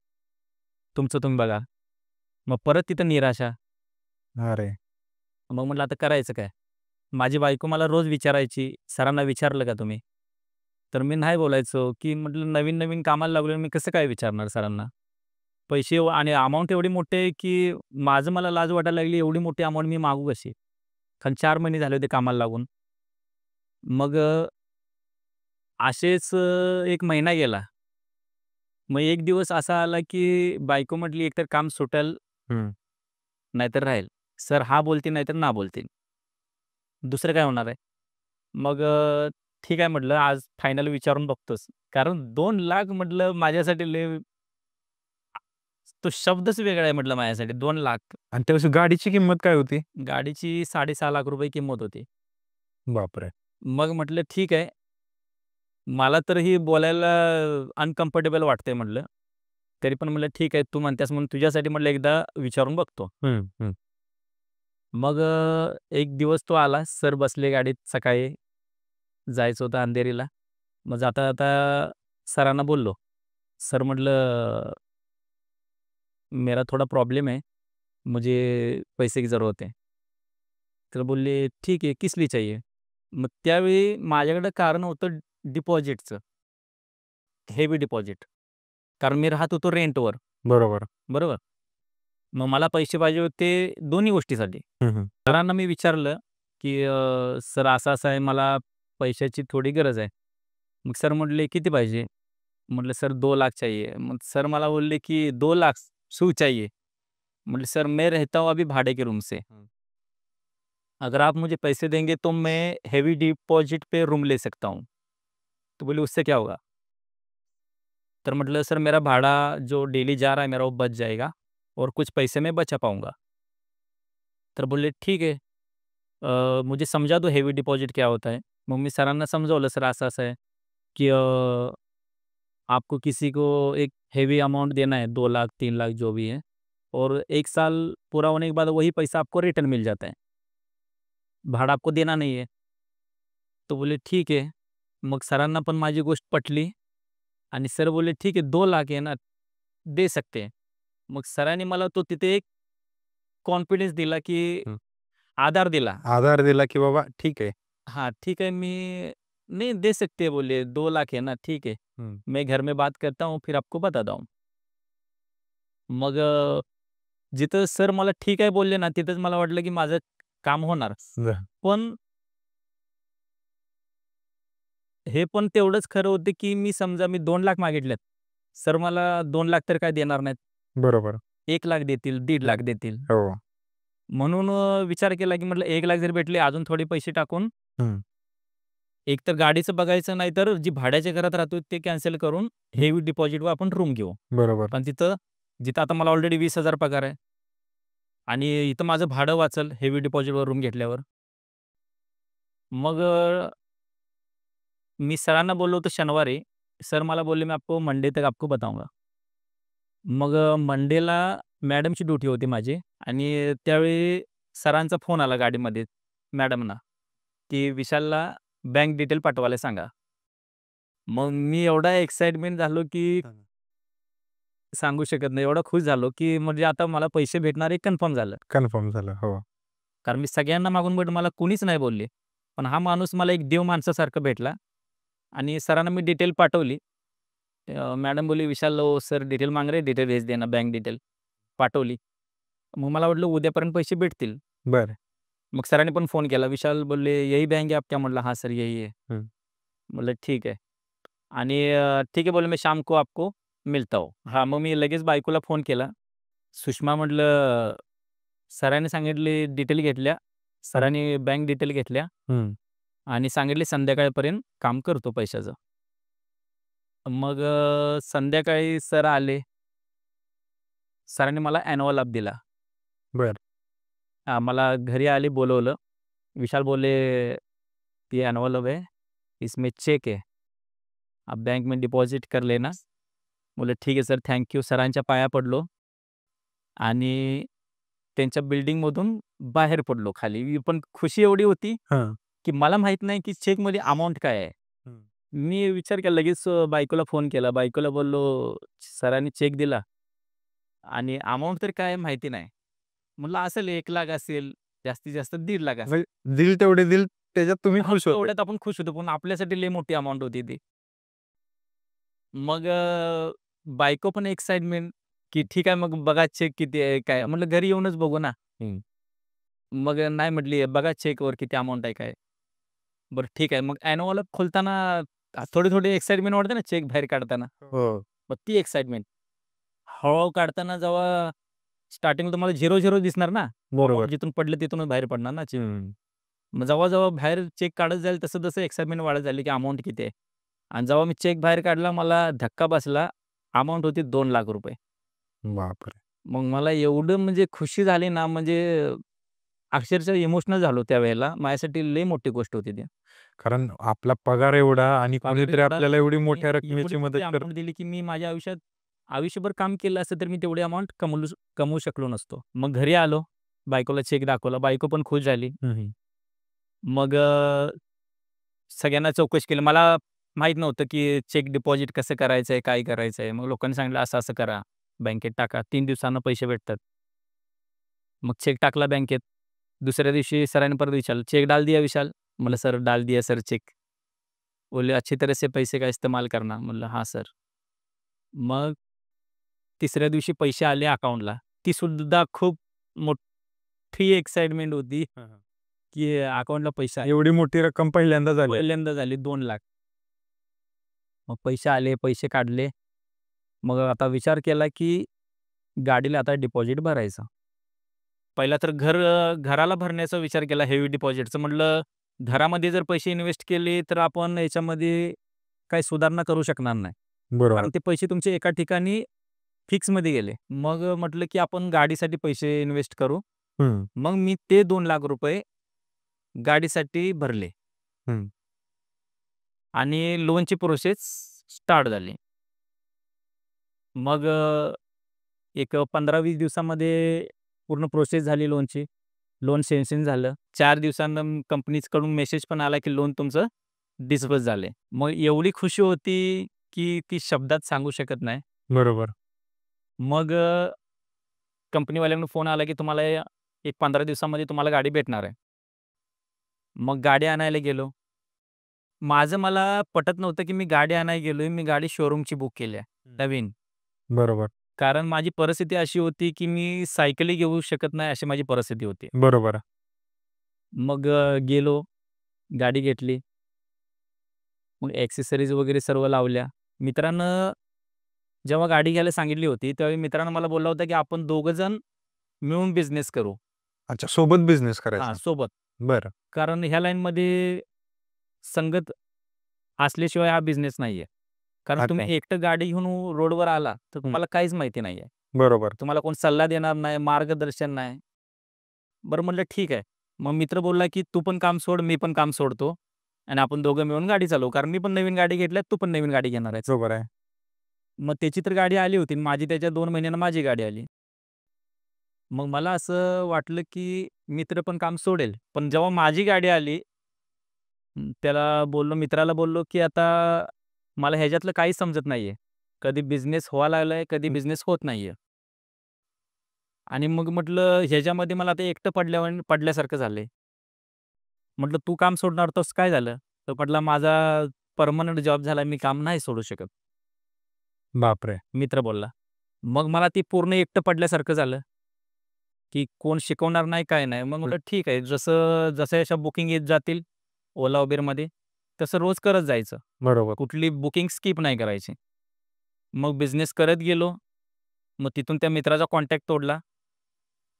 तुमचं तुम्ही बघा." मग परत तिथं निराशा. अरे! मग म्हटलं आता करायचं काय? माझी बायको मला रोज विचारायची, "सरांना विचारलं का तुम्ही?" तर मी नाही बोलायचो, की म्हटलं नवीन-नवीन कामाला लागलोय मी कसं काय विचारणार सरांना? पैसे आणि अमाउंट एवढी मोठी आहे, की माझं मला लाज वाटायला लागली, एवढी मोठी अमाउंट मी मागू कशी? कारण 4 महिने झाले होते कामाला लागून. मग असेच 1 महिना गेला. मग एक दिवस असा आला, की बायको म्हटली, "एकतर काम सुटेल, हं. नाहीतर राहील. सर हां बोलतील, नाहीतर ना बोलतील. दुसरं काय होणार आहे?" मग ठीक आहे म्हटलं, आज फायनल विचारून बघतोच. कारण 2,00,000 म्हटलं माझ्यासाठी लय तो शब्दच वेगळा आहे म्हटलं माझ्यासाठी 2,00,000. आणि त्यावेळेस गाडीची किंमत काय होती? गाडीची ₹6,50,000 किंमत होती. बापरे! मग म्हटलं ठीक आहे. मला तर ही बोलायला अनकम्फर्टेबल वाटतंय म्हटलं. तरी पण म्हटलं ठीक आहे, तू म्हणतेस म्हणून तुझ्यासाठी म्हटलं एकदा विचारून बघतो. हं, हं. मग एक दिवस तो आला. सर बसले गाडीत सकाळी जायचं होतं अंधेरीला. मग जाता-जाता सरांना बोललो. सर म्हटलं, "मेरा थोड़ा प्रॉब्लम है. मुझे पैसे की ज़रूरत है." तर बोलले, "ठीक है, किस लिए चाहिए?" मग त्यावेळी माझ्याकडे कारण होतं डिपॉझिटचं, हेवी डिपॉझिट. कारण मी राहत होतो रेंटवर, बरोबर. बरोबर. मग मला पैसे पाहिजे होते दोन्ही गोष्टीसाठी. हं, हं. सरांना मी विचारलं, की "सर असं-असं आहे, मला पैशाची थोडी गरज आहे." मग सर म्हटले, "किती पाहिजे?" म्हटलं, "सर 2,00,000 चाहिए." मग सर मला बोलले, की "2,00,000 क्यों चाहिए?" म्हटलं, "सर मैं रहता हूँ अभी भाड़े के रूम से। हं. अगर आप मुझे पैसे देंगे तो मैं हेवी डिपॉजिट पे रूम ले सकता हूँ." तो बोले, "उससे क्या होगा?" तर म्हटलं, "सर मेरा भाड़ा जो डेली जा रहा है मेरा वो बच जाएगा और कुछ पैसे मैं बचा पाऊँगा." तर बोलले, "ठीक है, मुझे समझा दो हेवी डिपॉझिट क्या होता है." मग मी सरांना समजावलं, "सर असं-असं आहे, की आपको किसी को एक हेवी अमाउंट देना है 2,00,000 3,00,000 जो भी है और 1 साल पूरा होने के बाद वही पैसा आपको रिटर्न मिल जाता है। भाड़ा आपको देना नहीं है." तो बोले, "ठीक है." मग सरांना पण माझी गोष्ट पटली आणि सर बोलले, "ठीक है 2,00,000 है ना, दे सकते हैं." मग सरांनी मला तो तिथे एक कॉन्फिडन्स दिला, की हं. आधार दिला. आधार दिला, की बाबा ठीक आहे. हाँ, ठीक है मी नहीं दे सकते हैं बोले 2,00,000 है ना, ठीक है। हं. मैं घर में बात करता हूँ, फिर आपको बताता हूँ. मग जिथं सर मला ठीक आहे बोलले ना, तिथंच मला वाटलं, की माझं काम होणार. बरं. पण हे पण तेवढंच खरं होतं, की मी समजा मी 2,00,000 मागितलेत. सर मला 2,00,000 तर काय देणार नाहीत. बरोबर. 1,00,000 देतील, 1,50,000 देतील. हो. म्हणून विचार केला, की म्हटलं 1,00,000 जर भेटले अजून थोडे पैसे टाकून हं. एक तर गाडीचं बघायचं, नाहीतर जी भाड्याच्या घरात राहतो ते कॅन्सल करून हेवी डिपॉझिटवर आपण रूम घेऊ. बरोबर. पण तिथं जिथं आता मला ऑलरेडी 20,000 पगार आहे. आणि इथं माझं भाडं वाचेल हेवी डिपॉझिटवर रूम घेतल्यावर. मग मी सरांना बोललो होतो शनिवारी. सर मला बोलले, "मैं आपको मंडे तक आपको बताऊंगा." मग मंडेला मॅडमची ड्युटी होती माझी आणि त्यावेळी सरांचा फोन आला गाडीमध्ये मॅडमना, की "विशालला बँक डिटेल पाठवायला सांगा." मग मी एवढा एक्साइटमेंट झालो, की सांगू शकत नाही. एवढा खुश झालो, की म्हणजे आता मला पैसे भेटणार हे कन्फर्म झालं. कन्फर्म झालं. हो. कारण मी सगळ्यांना मागून बट मला कोणीच नाही बोलले. पण हा माणूस मला एक देव माणसासारखा भेटला आणि सरांना मी डिटेल पाठवली. मॅडम बोलली, "विशाल वो सर डिटेल मांग रहे डिटेल भेज देना बैंक डिटेल." पाठवली. मग मला वाटलं उद्यापर्यंत पैसे भेटतील. बरं. मग सरांनी पण फोन केला. विशाल बोलले, "यही बैंक है आपका?" म्हटलं, "हाँ सर यही है." हं. म्हटलं, "ठीक है." आणि "ठीक है बोले मैं शाम को आपको मिलता हूँ." हां, मग मी लगेच बायकोला फोन केला. सुषमा म्हटलं, सरांनी सांगितले डिटेल घेतल्या. सरांनी बँक डिटेल घेतल्या हं. आणि सांगितले संध्याकाळपर्यंत काम करतो पैशाचं. मग संध्याकाळी सर आले. सरांनी मला एन्व्हलप दिला. बरं. मला घरी आले बोलवलं. विशाल बोलले, "ये एन्व्हलप है, इसमें चेक है. आप बैंक में डिपॉझिट कर लेना." बोलले, "ठीक आहे सर, थँक यू." सरांच्या पाया पडलो आणि त्यांच्या बिल्डिंगमधून बाहेर पडलो खाली. पण खुशी एवढी होती, हां. की मला माहीत नाही की चेकमध्ये अमाउंट काय आहे. हं. मी विचार केला लगेच बायकोला फोन केला. बायकोला बोललो, "सरांनी चेक दिला आणि अमाउंट तर काय माहिती नाही." म्हटलं, "असेल 1,00,000 असेल, जास्तीत जास्त 1,50,000 असेल." म्हणजे दिल तेवढे दिल त्याच्यात तुम्ही हां, खुश होते. तेवढ्यात आपण खुश होतो, पण आपल्यासाठी लई मोठी अमाउंट होती ती. मग बायको पण एक्साइटमेंट, की ठीक आहे मग बघा चेक किती आहे, काय आहे? म्हटलं घरी येऊनच बघू ना. हं. मग नाही म्हटली, "बघा चेकवर किती अमाउंट आहे काय?" बरं ठीक आहे. मग एन्व्हलप खोलताना थोडी-थोडी एक्साइटमेंट वाटते ना चेक बाहेर काढताना. हो. मग ती एक्साइटमेंट. हळू काढताना जेव्हा स्टार्टिंगला तुम्हाला 0-0 दिसणार ना, अमाउंट बरोबर. जिथून पडलं तिथूनच बाहेर पडणार ना चेक. हं. मग जेव्हा बाहेर चेक काढत जाईल तसं-तसं एक्साइटमेंट वाढत झाली, की अमाउंट किती आहे? आणि जेव्हा मी चेक बाहेर काढला मला धक्का बसला. अमाउंट होती ₹2,00,000. बापरे! मग मला एवढं म्हणजे खुशी झाली ना, म्हणजे अक्षरशः इमोशनल झालो त्यावेळेला. माझ्यासाठी लई मोठी गोष्ट होती ती. कारण आपला पगार एवढा आणि पगार कोणीतरी एवढा आपल्याला एवढी आणि मोठ्या एवढी रकमेची मदत मोठी कर अमाउंट दिली, की मी माझ्या आयुष्यात आयुष्यभर काम केलं असतं तर मी तेवढी अमाउंट कमवू शकलो नसतो. मग घरी आलो. बायकोला चेक दाखवला. बायको पण खुश झाली. हं, हं. मग सगळ्यांना चौकशी केली. मला माहीत नव्हतं, की चेक डिपॉझिट कसं करायचंय, काय करायचंय. मग लोकांनी सांगितलं, "असं-असं करा. बँकेत टाका. 3 दिवसांना पैसे भेटतात." मग चेक टाकला बँकेत. दुसऱ्या दिवशी सरांनी परत विचारलं, "चेक डाल दिया विशाल?" म्हणलं, "सर डाल दिया सर चेक." बोलले, "अच्छी तरह से पैसे का इस्तेमाल करना." म्हणलं, "हां सर." मग तिसऱ्या दिवशी पैसे आले अकाउंटला. ती सुद्धा खूप मोठी एक्साइटमेंट होती, हां, हां. की अकाउंटला पैसे आले. एवढी मोठी रक्कम पहिल्यांदा झाली. पहिल्यांदा झाली 2,00,000. मग पैसे आले, पैसे काढले. मग आता विचार केला, की गाडीला आता डिपॉझिट भरायचं. पहिला तर घराला भरण्याचा विचार केला हेवी डिपॉझिटचं. म्हटलं घरामध्ये जर पैसे इन्व्हेस्ट केले, तर आपण याच्यामध्ये काही सुधारणा करू शकणार नाही. बरोबर. कारण ते पैसे तुमचे एका ठिकाणी फिक्समध्ये गेले. मग म्हटलं, की आपण गाडीसाठी पैसे इन्व्हेस्ट करू. हं, मग मी ते ₹2,00,000 गाडीसाठी भरले हं. आणि लोनची प्रोसेस स्टार्ट झाली. मग एक 15-20 दिवसामध्ये पूर्ण प्रोसेस झाली लोनची. लोन सँक्शन झालं. 4 दिवसांनं कंपनीकडून मेसेज पण आला, की लोन तुमचं डिस्बर्स झाले. मग एवढी खुशी होती, की ती शब्दात सांगू शकत नाही. बरोबर. मग कंपनीवाल्यांकडून फोन आला, की तुम्हाला एक 15 दिवसामध्ये तुम्हाला गाडी भेटणार आहे. मग गाडी आणायला गेलो. मला पटत नव्हतं, की मी गाडी आणायला गेलोय. मी गाडी शोरूमची बुक केली आहे, हं. नवीन. बरोबर. कारण माझी परिस्थिती अशी होती, की मी सायकलही घेऊ शकत नाही, अशी माझी परिस्थिती होती. बरोबर. मग गेलो, गाडी घेतली. मग एक्सेसरीज वगैरे सर्व लावल्या. मित्रानं जेव्हा गाडी घ्यायला सांगितली होती, त्यावेळी मित्रानं मला बोलला होता, की आपण दोघं जण मिळून बिझनेस करू. अच्छा, सोबत बिझनेस हां, करायचा. सोबत. बरं. कारण ह्या लाईनमध्ये संगत असल्याशिवाय हा बिझनेस नाहीये. कारण अच्छा. तुम्ही एकटं गाडी घेऊन रोडवर आला, तर हं. तुम्हाला काहीच माहिती नाहीये. बरोबर. तुम्हाला कोण सल्ला देणार नाही, मार्गदर्शन नाही. बरं म्हटलं ठीक आहे. मग मित्र बोलला, की "तू पण काम सोड, मी पण काम सोडतो आणि आपण दोघं मिळून गाडी चालवू. कारण मी पण नवीन गाडी घेतली तू पण नवीन गाडी घेणार आहेस." बरोबर आहे. मग त्याची तर गाडी आली होती आणि माझी त्याच्या 2 महिन्यांनी माझी गाडी आली. मग मला असं वाटलं, की मित्र पण काम सोडेल. पण जेव्हा माझी गाडी आली, मित्राला बोललो, की "आता मला ह्याच्यातलं काहीच समजत नाहीये. कधी बिझनेस व्हायला लागलाय, कधी हं. बिझनेस होत नाहीये." आणि मग म्हटलं ह्याच्यामध्ये मला आता एकटं पडल्यासारखं झालंय. म्हटलं, "तू काम सोडणार होतास काय झालं?" तर म्हटला, "माझा पर्मनंट जॉब झाला, मी काम नाही सोडू शकत." बापरे! मित्र बोलला. मग मला ती पूर्ण एकटं पडल्यासारखं झालं, की कोण शिकवणार नाही, काय नाही. मग हं. म्हटलं ठीक आहे, जसं अशा बुकिंग येत जातील Ola, Uberमध्ये, तसं रोज करत जायचं. बरोबर. कुठली बुकिंग स्किप नाही करायची. मग बिझनेस करत गेलो. मग तिथून त्या मित्राचा कॉन्टॅक्ट तोडला.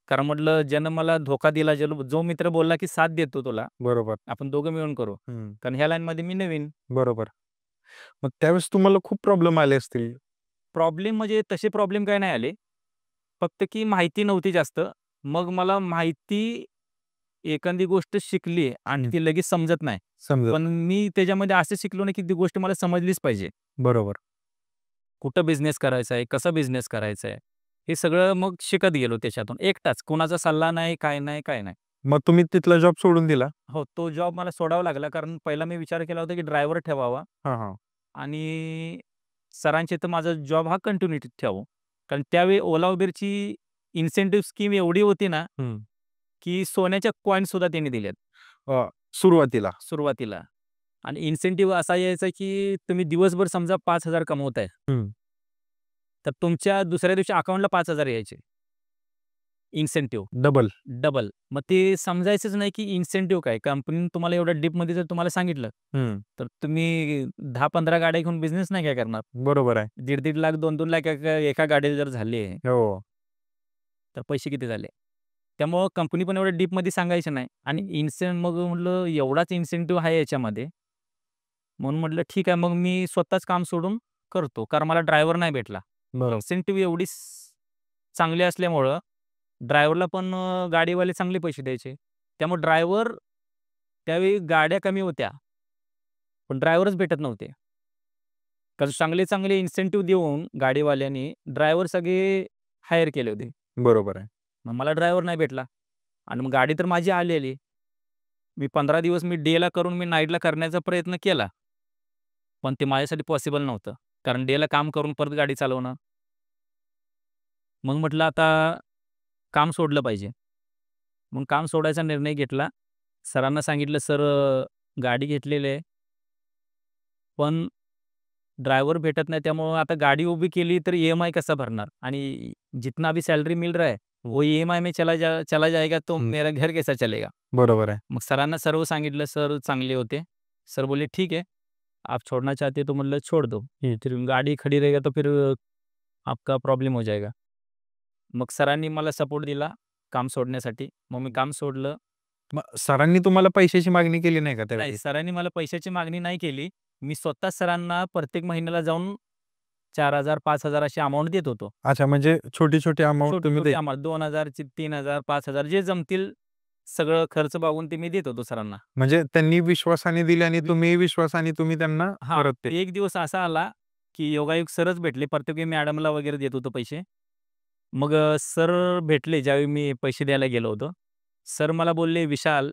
कारण म्हटलं ज्यानं मला धोका दिला, जो मित्र बोलला, की साथ देतो तुला, बरोबर. आपण दोघं मिळून करू. हं. कारण ह्या लाईनमध्ये मी नवीन. बरोबर. मग त्यावेळेस तुम्हाला खूप प्रॉब्लेम आले असतील. प्रॉब्लेम म्हणजे तसे प्रॉब्लेम काही नाही आले. फक्त की माहिती नव्हती जास्त. मग मला माहिती एखादी गोष्ट शिकली आणि हं. ती लगेच समजत नाही. समजत. पण मी त्याच्यामध्ये असं शिकलो नाही, की ती गोष्ट मला समजलीच पाहिजे. बरोबर. कुठं बिझनेस करायचा आहे, कसा बिझनेस करायचा आहे, हे सगळं मग शिकत गेलो त्याच्यातून. एकटाच, कुणाचा सल्ला नाही, काय नाही, काय नाही. मग तुम्ही तिथला जॉब सोडून दिला? हो, तो जॉब मला सोडावा लागला कारण पहिला मी विचार केला होता, की ड्रायव्हर ठेवावा हां, हां. आणि सरांच्या इथं माझा जॉब हा कंटिन्यूटी ठेवावा. कारण त्यावेळी Ola, Uberची इन्सेंटिव्ह स्कीम एवढी होती ना, हं. की सोन्याच्या कॉइन्ससुद्धा त्यांनी दिल्यात सुरुवातीला. सुरुवातीला. आणि इन्सेंटिव्ह असा यायचा, की तुम्ही दिवसभर समजा 5,000 कमवताय, हं. तर तुमच्या दुसऱ्या दिवशी अकाउंटला 5,000 यायचे इन्सेंटिव्ह. डबल. डबल. मग ते समजायचंच नाही, की इन्सेंटिव्ह काय? कंपनीने तुम्हाला एवढ्या डीपमध्ये जर तुम्हाला सांगितलं, हं. तर तुम्ही 10-15 गाड्या घेऊन बिझनेस नाही काय करणार? बरोबर आहे. 1.5 लाख, 2-2 लाख एका गाडीला जर झाले, हो. तर पैसे किती झाले? त्यामुळं कंपनी पण एवढ्या डीपमध्ये सांगायची नाही आणि मग म्हटलं एवढाच इन्सेंटिव्ह आहे याच्यामध्ये. म्हणून म्हटलं ठीक आहे, मग मी स्वतःच काम सोडून करतो. कारण मला ड्रायव्हर नाही भेटला. बरोबर. इन्सेंटिव्ह एवढी चांगली असल्यामुळं ड्रायव्हरला पण गाडीवाले चांगले पैसे द्यायचे. त्यामुळे ड्रायव्हर त्यावेळी गाड्या कमी होत्या, पण ड्रायव्हरच भेटत नव्हते. कारण चांगले-चांगले इन्सेंटिव्ह देऊन गाडीवाल्यांनी ड्रायव्हर सगळे हायर केले होते. बरोबर आहे. मग मला ड्रायव्हर नाही भेटला आणि मग गाडी तर माझी आलेली. मी 15 दिवस डेला करून मी नाईटला करण्याचा प्रयत्न केला. पण ते माझ्यासाठी पॉसिबल नव्हतं. कारण डेला काम करून परत गाडी चालवणं. मग म्हटलं आता काम सोडलं पाहिजे. मग काम सोडायचा निर्णय घेतला. सरांना सांगितलं, "सर गाडी घेतलेली आहे, पण ड्रायव्हर भेटत नाही त्यामुळं आता गाड़ी उभी केली तर ई-एम-आई कसा भरणार? आणि जितना अभी सैलरी मिल रहा है, वो ई-एम-आई में चला जाएगा तो हं. मेरा घर कैसा चलेगा?" बरोबर आहे. मग सरांना सर्व सांगितलं. सर चांगले होते. सर बोले, "ठीक है, आप छोड़ना चाहते हो तो मतलब छोड़ दो. ये फिर गाड़ी खड़ी रहेगा तो फिर आपका प्रॉब्लेम हो जाएगा." मग सरांनी मला सपोर्ट दिला काम सोडण्यासाठी. मग मी काम सोडलं. मग सरांनी तुम्हाला पैशाची मागणी केली नाही का नाही, त्यावेळी? सरांनी मला पैशाची मागणी नाही केली. मी स्वतः सरांना प्रत्येक महिन्याला जाऊन 4,000 5,000 अशी अमाउंट देत होतो. अच्छा, म्हणजे छोटी-छोटी अमाउंट तुम्ही छोटी-छोटी अमाउंट 2,000 ची 3,000 5,000 जे जमतील सगळं खर्च बघून ते मी देत होतो सरांना. म्हणजे त्यांनी विश्वासाने दिले आणि तुम्हीही विश्वासाने त्यांना हां, परत ते. एक दिवस असा आला, की योगायोग सरच भेटले. प्रत्येक वेळी मॅडमला वगैरे देत होतो पैसे. मग सर भेटले ज्यावेळी मी पैसे द्यायला गेलो होतो. सर मला बोलले, "विशाल,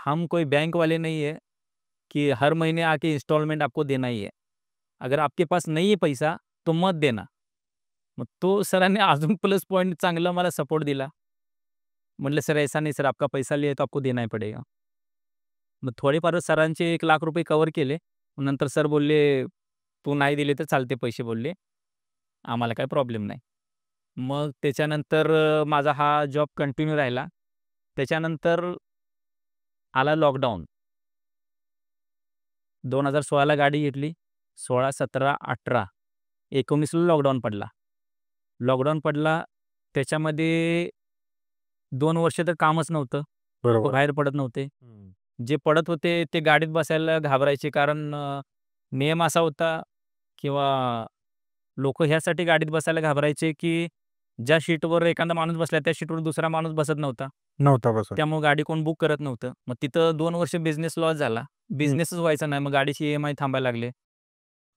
हम कोई बैंक वाले नहीं है कि हर महीने आके इंस्टॉलमेंट आपको देना ही है. अगर आपके पास नहीं है पैसा, तो मत देना." मग तो सरांनी अजून प्लस पॉइंट चांगला मला सपोर्ट दिला. म्हटलं, "सर ऐसा नहीं सर, आपका पैसा लिया है तो आपको देना ही पड़ेगा." मग थोडेफार सरांचे ₹1,00,000 कव्हर केले. मग नंतर सर बोलले, "तू नाही दिले तर चालते पैसे," बोलले. "आम्हाला काही प्रॉब्लेम नाही." मग त्याच्यानंतर माझा हा जॉब कंटिन्यू राहिला. त्याच्यानंतर आला लॉकडाऊन. 2016 ला गाडी घेतली. 16, 17, 18, 19ला लॉकडाऊन पडला. लॉकडाऊन पडला त्याच्यामध्ये 2 वर्ष तर कामच नव्हतं. लोकं बरोबर. बाहेर पडत नव्हते. हं. जे पडत होते ते गाडीत बसायला घाबरायचे कारण नियम असा होता किंवा लोकं ह्यासाठी गाडीत बसायला घाबरायचे, की ज्या सीटवर एखादा माणूस बसला त्या सीटवर दुसरा माणूस बसत नव्हता. नव्हता बसत. त्यामुळे गाडी कोण बुक करत नव्हतं. मग तिथं 2 वर्ष बिझनेस लॉस झाला. बिझनेसच व्हायचा नाही. मग गाडीची EMI थांबायला लागले.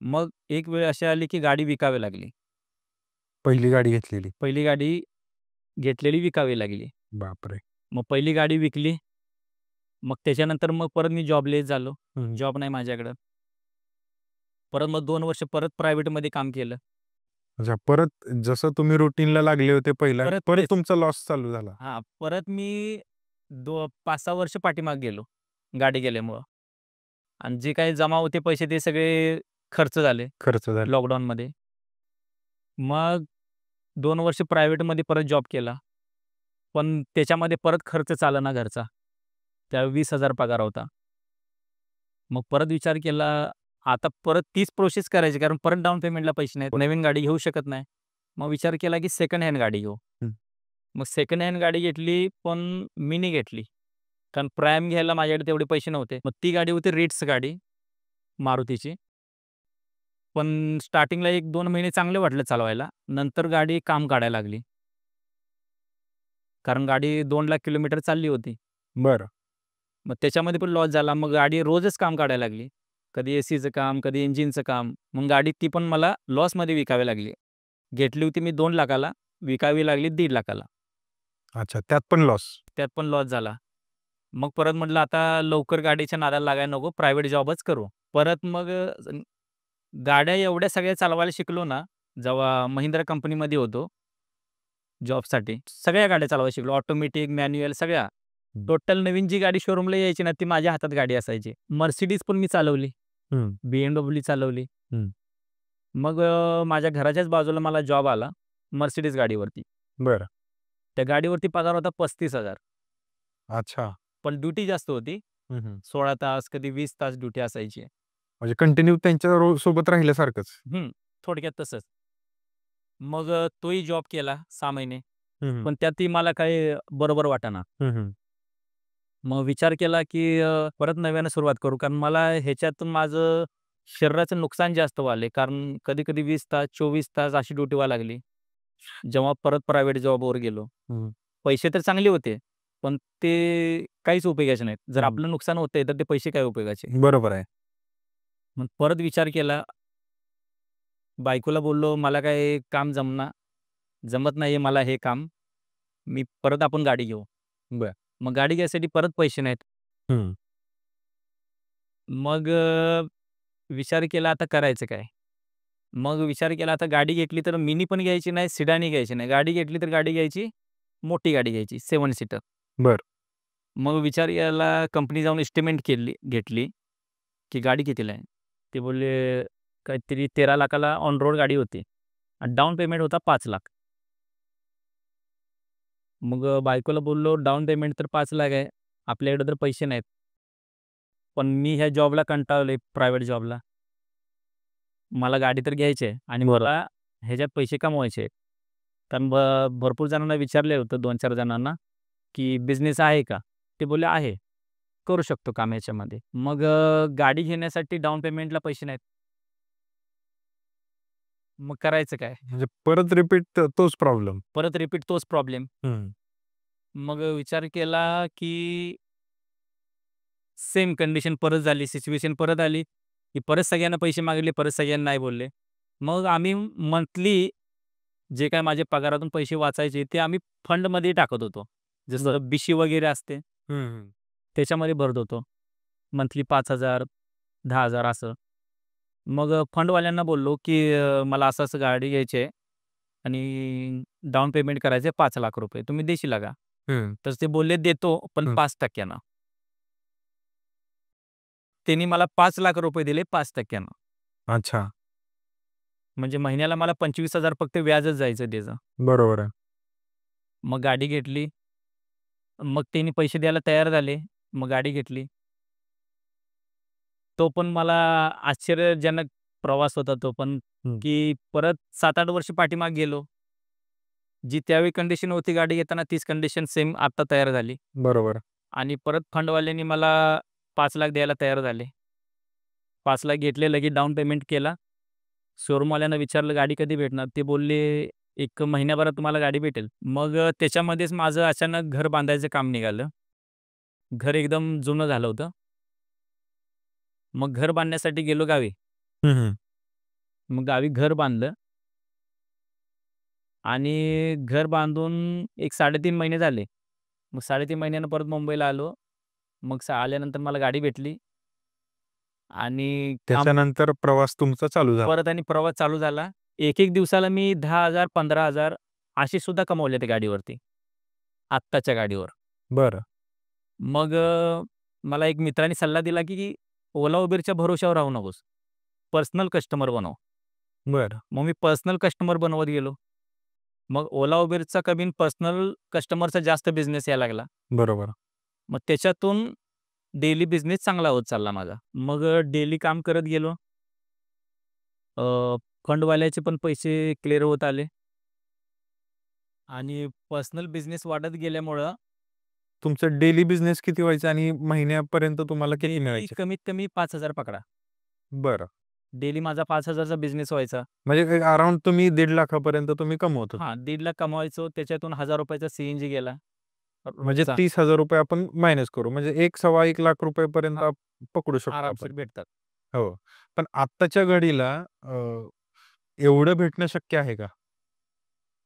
मग एक वेळ अशी आली की गाडी विकावी लागली. पहिली गाडी घेतलेली. पहिली गाडी घेतलेली विकावी लागली. बापरे! मग पहिली गाडी विकली. मग त्याच्यानंतर मग परत मी जॉबलेस झालो. जॉब नाही माझ्याकडं. परत मग 2 वर्ष परत प्रायव्हेटमध्ये काम केलं. अच्छा, परत जसं तुम्ही रुटीनला लागले होते पहिला, परत परत तेच. तुमचा लॉस चालू झाला. परत मी 5-6 वर्ष पाठीमागे गेलो, गाडी गेल्यामुळं. आणि जे काही जमा होते पैसे ते सगळे खर्च झाले खर्च झाला. लॉकडाऊनमध्ये. मग 2 वर्ष प्रायव्हेटमध्ये परत जॉब केला. पण त्याच्यामध्ये परत खर्च चालेना घरचा. त्यावेळी 20,000 पगार होता. मग परत विचार केला, आता परत तीच प्रोसेस करायची कारण परत डाउन पेमेंटला पैसे नाहीत. नवीन गाडी घेऊ शकत नाही. मग विचार केला की सेकंड हँड गाडी घेऊ. हं. मग सेकंड हँड गाडी घेतली, पण मिनी घेतली. कारण प्राईम घ्यायला माझ्याकडे तेवढे पैसे नव्हते. मग ती गाडी होती रिट्स गाडी, मारुतीची. पण स्टार्टिंगला 1-2 महिने चांगले वाटलं चालवायला. नंतर गाडी काम काढायला लागली. कारण गाडी 2 लाख किलोमीटर चालली होती. बरं. मग त्याच्यामध्ये पण लॉस झाला. मग गाडी रोजच काम काढायला लागली. कधी एसीचं काम, कधी इंजिनचं काम. मग गाडी ती पण मला लॉसमध्ये विकावी लागली. घेतली होती मी 2 लाखाला, विकावी लागली 1.5 लाखाला. अच्छा, त्यात पण लॉस. त्यात पण लॉस झाला. मग परत म्हटलं आता लवकर गाडीच्या नादाला लागायला नको, प्रायव्हेट जॉबच करू. परत मग गाड्या एवढ्या सगळ्या चालवायला शिकलो ना, जेव्हा महिंद्रा कंपनीमध्ये होतो जॉबसाठी. सगळ्या गाड्या चालवायला शिकलो. ऑटोमॅटिक, मॅन्युअल सगळ्या. टोटल नवीन जी गाडी शोरूमला यायची ना, ती माझ्या हातात गाडी असायची. Mercedes पण मी चालवली. BMW चालवली. मग माझ्या घराच्याच बाजूला मला जॉब आला Mercedes गाडीवरती. बरं. त्या गाडीवरती पगार होता 35,000. अच्छा. पण ड्युटी जास्त होती. 16 तास, कधी 20 तास ड्युटी असायची. म्हणजे कंटिन्यू त्यांच्या सोबत राहिल्यासारखंच. थोडक्यात तसंच. मग तोही जॉब केला 6 महिने. हं, पण त्यातही मला काही बरोबर वाटेना. मग विचार केला की परत नव्यानं सुरुवात करू. कारण मला ह्याच्यातून माझं शरीराचं नुकसान जास्त व्हायलंय. कारण कधी-कधी 20 तास, 24 तास अशी ड्युटी व्हायला लागली. जेव्हा परत प्रायव्हेट जॉबवर गेलो. पैसे तर चांगले होते, पण ते काहीच उपयोगाचे नाहीत. जर आपलं नुकसान होतंय, तर ते पैसे काय उपयोगाचे? बरोबर आहे. मग परत विचार केला. बायकोला बोललो, "मला काय काम जमत नाहीये मला हे काम. परत आपण गाडी घेऊ." बरं. मग गाडी घ्यायसाठी परत पैसे नाहीत. हं. मग विचार केला आता करायचं काय? मग विचार केला आता गाडी घेतली तर मिनी पण घ्यायची नाही, सिडानही घ्यायची नाही. गाडी घेतली तर गाडी घ्यायची, मोठी गाडी घ्यायची 7 सीटर. बरं. मग विचार याला कंपनी जाऊन एस्टिमेट घेतली, की गाडी कितीला आहे? ते बोलले काहीतरी 13 लाखाला ऑन रोड गाडी होती आणि डाउन पेमेंट होता 5 लाख. मग बायकोला बोललो, "डाउन पेमेंट तर 5 लाख आहे. आपल्याकडे तर पैसे नाहीत." पण मी ह्या जॉबला कंटाळलोय प्रायव्हेट जॉबला. मला गाडी तर घ्यायची आहे आणि मला ह्याच्यात पैसे कमवायचे आहेत. कारण भरपूर जणांना विचारले होतं 2-4 जणांना, की बिझनेस आहे का? ते बोलले, "आहे. करू शकतो काम ह्याच्यामध्ये." मग गाडी घेण्यासाठी डाउन पेमेंटला पैसे नाहीत. मग करायचं काय? म्हणजे परत रिपीट तोच प्रॉब्लेम. परत रिपीट तोच प्रॉब्लेम. मग विचार केला, की सेम कंडिशन परत झाली, सिच्युएशन परत आली, की परत सगळ्यांना पैसे मागितले, परत सगळ्यांना नाही बोलले. मग आम्ही मंथली जे काही माझ्या पगारातून पैसे वाचायचे ते आम्ही फंडमध्ये टाकत होतो. जसं BC वगैरे असते, त्याच्यामध्ये भरत होतो. मंथली 5,000, 10,000 असं. मग फंडवाल्यांना बोललो, की मला असं-असं गाडी घ्यायची आहे आणि डाउन पेमेंट करायचं आहे ₹5,00,000 तुम्ही देशील का? तर ते बोलले, "देतो, पण 5% त्यांनी मला ₹5,00,000 दिले 5%. अच्छा. म्हणजे महिन्याला मला 25,000 फक्त व्याजच जायचं त्याचं. बरोबर आहे. मग गाडी घेतली. मग त्यांनी पैसे द्यायला तयार झाले. मग गाडी घेतली. तो पण मला आश्चर्यजनक प्रवास होता तो पण, की परत 7-8 वर्ष पाठीमागे गेलो. जी त्यावेळी कंडिशन होती गाडी घेताना तीच कंडिशन सेम आता तयार झाली. बरोबर. आणि परत फंडवाल्यांनी मला 5,00,000 द्यायला तयार झाले. 5,00,000 घेतले, लगेच डाउन पेमेंट केला. शोरूमवाल्यांना विचारलं, "गाडी कधी भेटणार?" ते बोलले, एक महिन्याभरात तुम्हाला गाडी भेटेल. मग त्याच्यामध्येच माझं अचानक घर बांधायचं काम निघालं. घर एकदम जुनं झालं होतं. मग घर बांधण्यासाठी गेलो गावी. हं, हं. मग गावी घर बांधलं आणि घर बांधून एक 3.5 महिने झाले. मग 3.5 महिन्यानं परत मुंबईला आलो. मग आल्यानंतर मला गाडी भेटली आणि काम त्याच्यानंतर प्रवास तुमचा चालू झाला. परत आणि प्रवास चालू झाला. एक-एक दिवसाला मी 10,000 15,000 असे सुद्धा कमवले त्या गाडीवरती. आत्ताच्या गाडीवर. बरं, मग मला एक मित्राने सल्ला दिला, की Ola, Uberच्या भरोश्यावर राहू नकोस. पर्सनल कस्टमर बनव. बरं. मग मी पर्सनल कस्टमर बनवत गेलो. मग Ola, Uberचा कमी पर्सनल कस्टमरचा जास्त बिझनेस यायला लागला. बरोबर. मग त्याच्यातून डेली बिझनेस चांगला होत चालला माझा. मग डेली काम करत गेलो. फंडवाल्याचे पण पैसे क्लिअर होत आले आणि पर्सनल बिझनेस वाढत गेल्यामुळं तुमचं डेली बिझनेस किती व्हायचा आणि महिन्यापर्यंत तुम्हाला किती डेली मिळायचे? कमीत कमी 5,000 पकडा. बरं. डेली माझा 5,000 चा बिझनेस व्हायचा. म्हणजे अराउंड तुम्ही 1.5 लाखापर्यंत तुम्ही कमवत होता. हां, 1,50,000 कमवायचो. त्याच्यातून ₹1,000 चा सीएनजी गेला म्हणजे रोजचा. ₹30,000 आपण मायनस करू. म्हणजे 1 सव्वा 1 लाख रुपयापर्यंत हां, पकडू शकतो आपण. आरामशीर भेटतात. हो. पण आत्ताच्या घडीला एवढं भेटणं शक्य आहे का?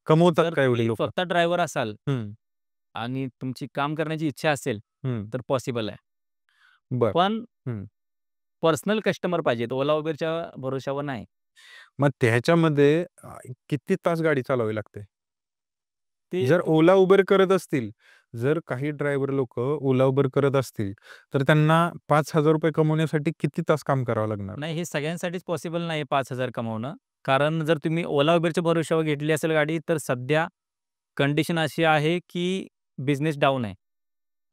कमवतात जर का एवढी तुम्ही लोकं? स्वतः ड्रायव्हर असाल हं, आणि तुमची काम करण्याची इच्छा असेल, हं. तर पॉसिबल आहे. बरं. पण हं. पर्सनल कस्टमर पाहिजेत. Ola, Uberच्या भरोश्यावर नाही. मग त्याच्यामध्ये किती तास गाडी चालवावी लागते? ते जर तुम Ola, Uber करत असतील, जर काही ड्रायव्हर लोकं Ola, Uber करत असतील, तर त्यांना ₹5,000 कमवण्यासाठी किती तास काम करावं लागणार? नाही, हे सगळ्यांसाठीच पॉसिबल नाही 5,000 कमवणं. कारण जर तुम्ही Ola, Uberच्या भरोश्यावर घेतली असेल गाडी, तर सध्या कंडिशन अशी आहे, की बिझनेस डाऊन आहे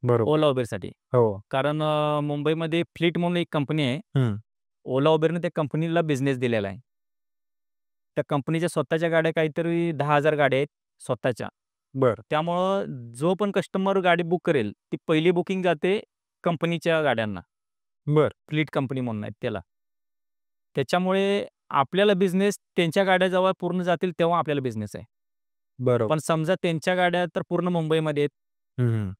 बरोबर. Ola, Uberसाठी. हो. कारण मुंबईमध्ये फ्लीट म्हणून एक कंपनी आहे. हं. Ola, Uberने त्या कंपनीला बिझनेस दिलेला आहे. त्या कंपनीच्या स्वतःच्या गाड्या काहीतरी 10,000 गाड्या आहेत स्वतःच्या. बरं, त्यामुळं जो पण कस्टमर गाडी बुक करेल, ती पहिली बुकिंग जाते कंपनीच्या गाड्यांना. बरं. फ्लीट कंपनी म्हणून आहेत त्याला. त्याच्यामुळे आपल्याला बिझनेस त्यांच्या गाड्या जेव्हा पूर्ण जातील, तेव्हा आपल्याला बिझनेस आहे. बरोबर. पण समजा त्यांच्या गाड्या तर पूर्ण मुंबईमध्ये आहेत, हं, हं.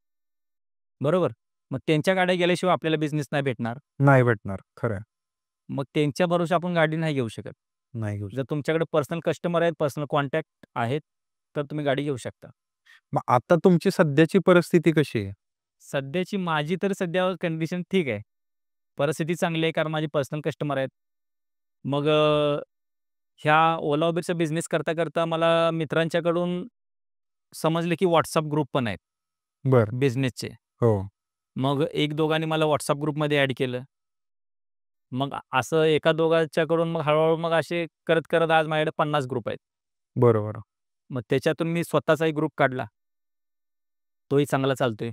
बरोबर? मग त्यांच्या गाड्या गेल्याशिवाय आपल्याला बिझनेस नाही भेटणार. नाही भेटणार. खरं आहे. मग त्यांच्या भरोश्यावर आपण गाडी नाही घेऊ शकत. नाही घेऊ जर शकत. तुमच्याकडे पर्सनल कस्टमर आहेत, पर्सनल कॉन्टॅक्ट आहेत, तर तुम्ही गाडी घेऊ शकता. मग आता तुमची सध्याची परिस्थिती कशी आहे? सध्याची माझी तर सध्या कंडिशन ठीक आहे. परिस्थिती चांगली आहे कारण माझे पर्सनल कस्टमर आहेत. मग ह्या Ola, Uberचा बिझनेस करता मला मित्रांच्याकडून समजले की WhatsApp ग्रुप पण आहेत बरं. बिझनेसचे. हो. मग एक दोघांनी मला WhatsApp ग्रुपमध्ये ॲड केलं. मग असं एका दोघांच्याकडून मग हळू मग असे करत आज माझ्याकडे 50 ग्रुप आहेत. बरोबर. मग त्याच्यातून मी स्वतःचाही ग्रुप काढला. तोही चांगला चालतोय.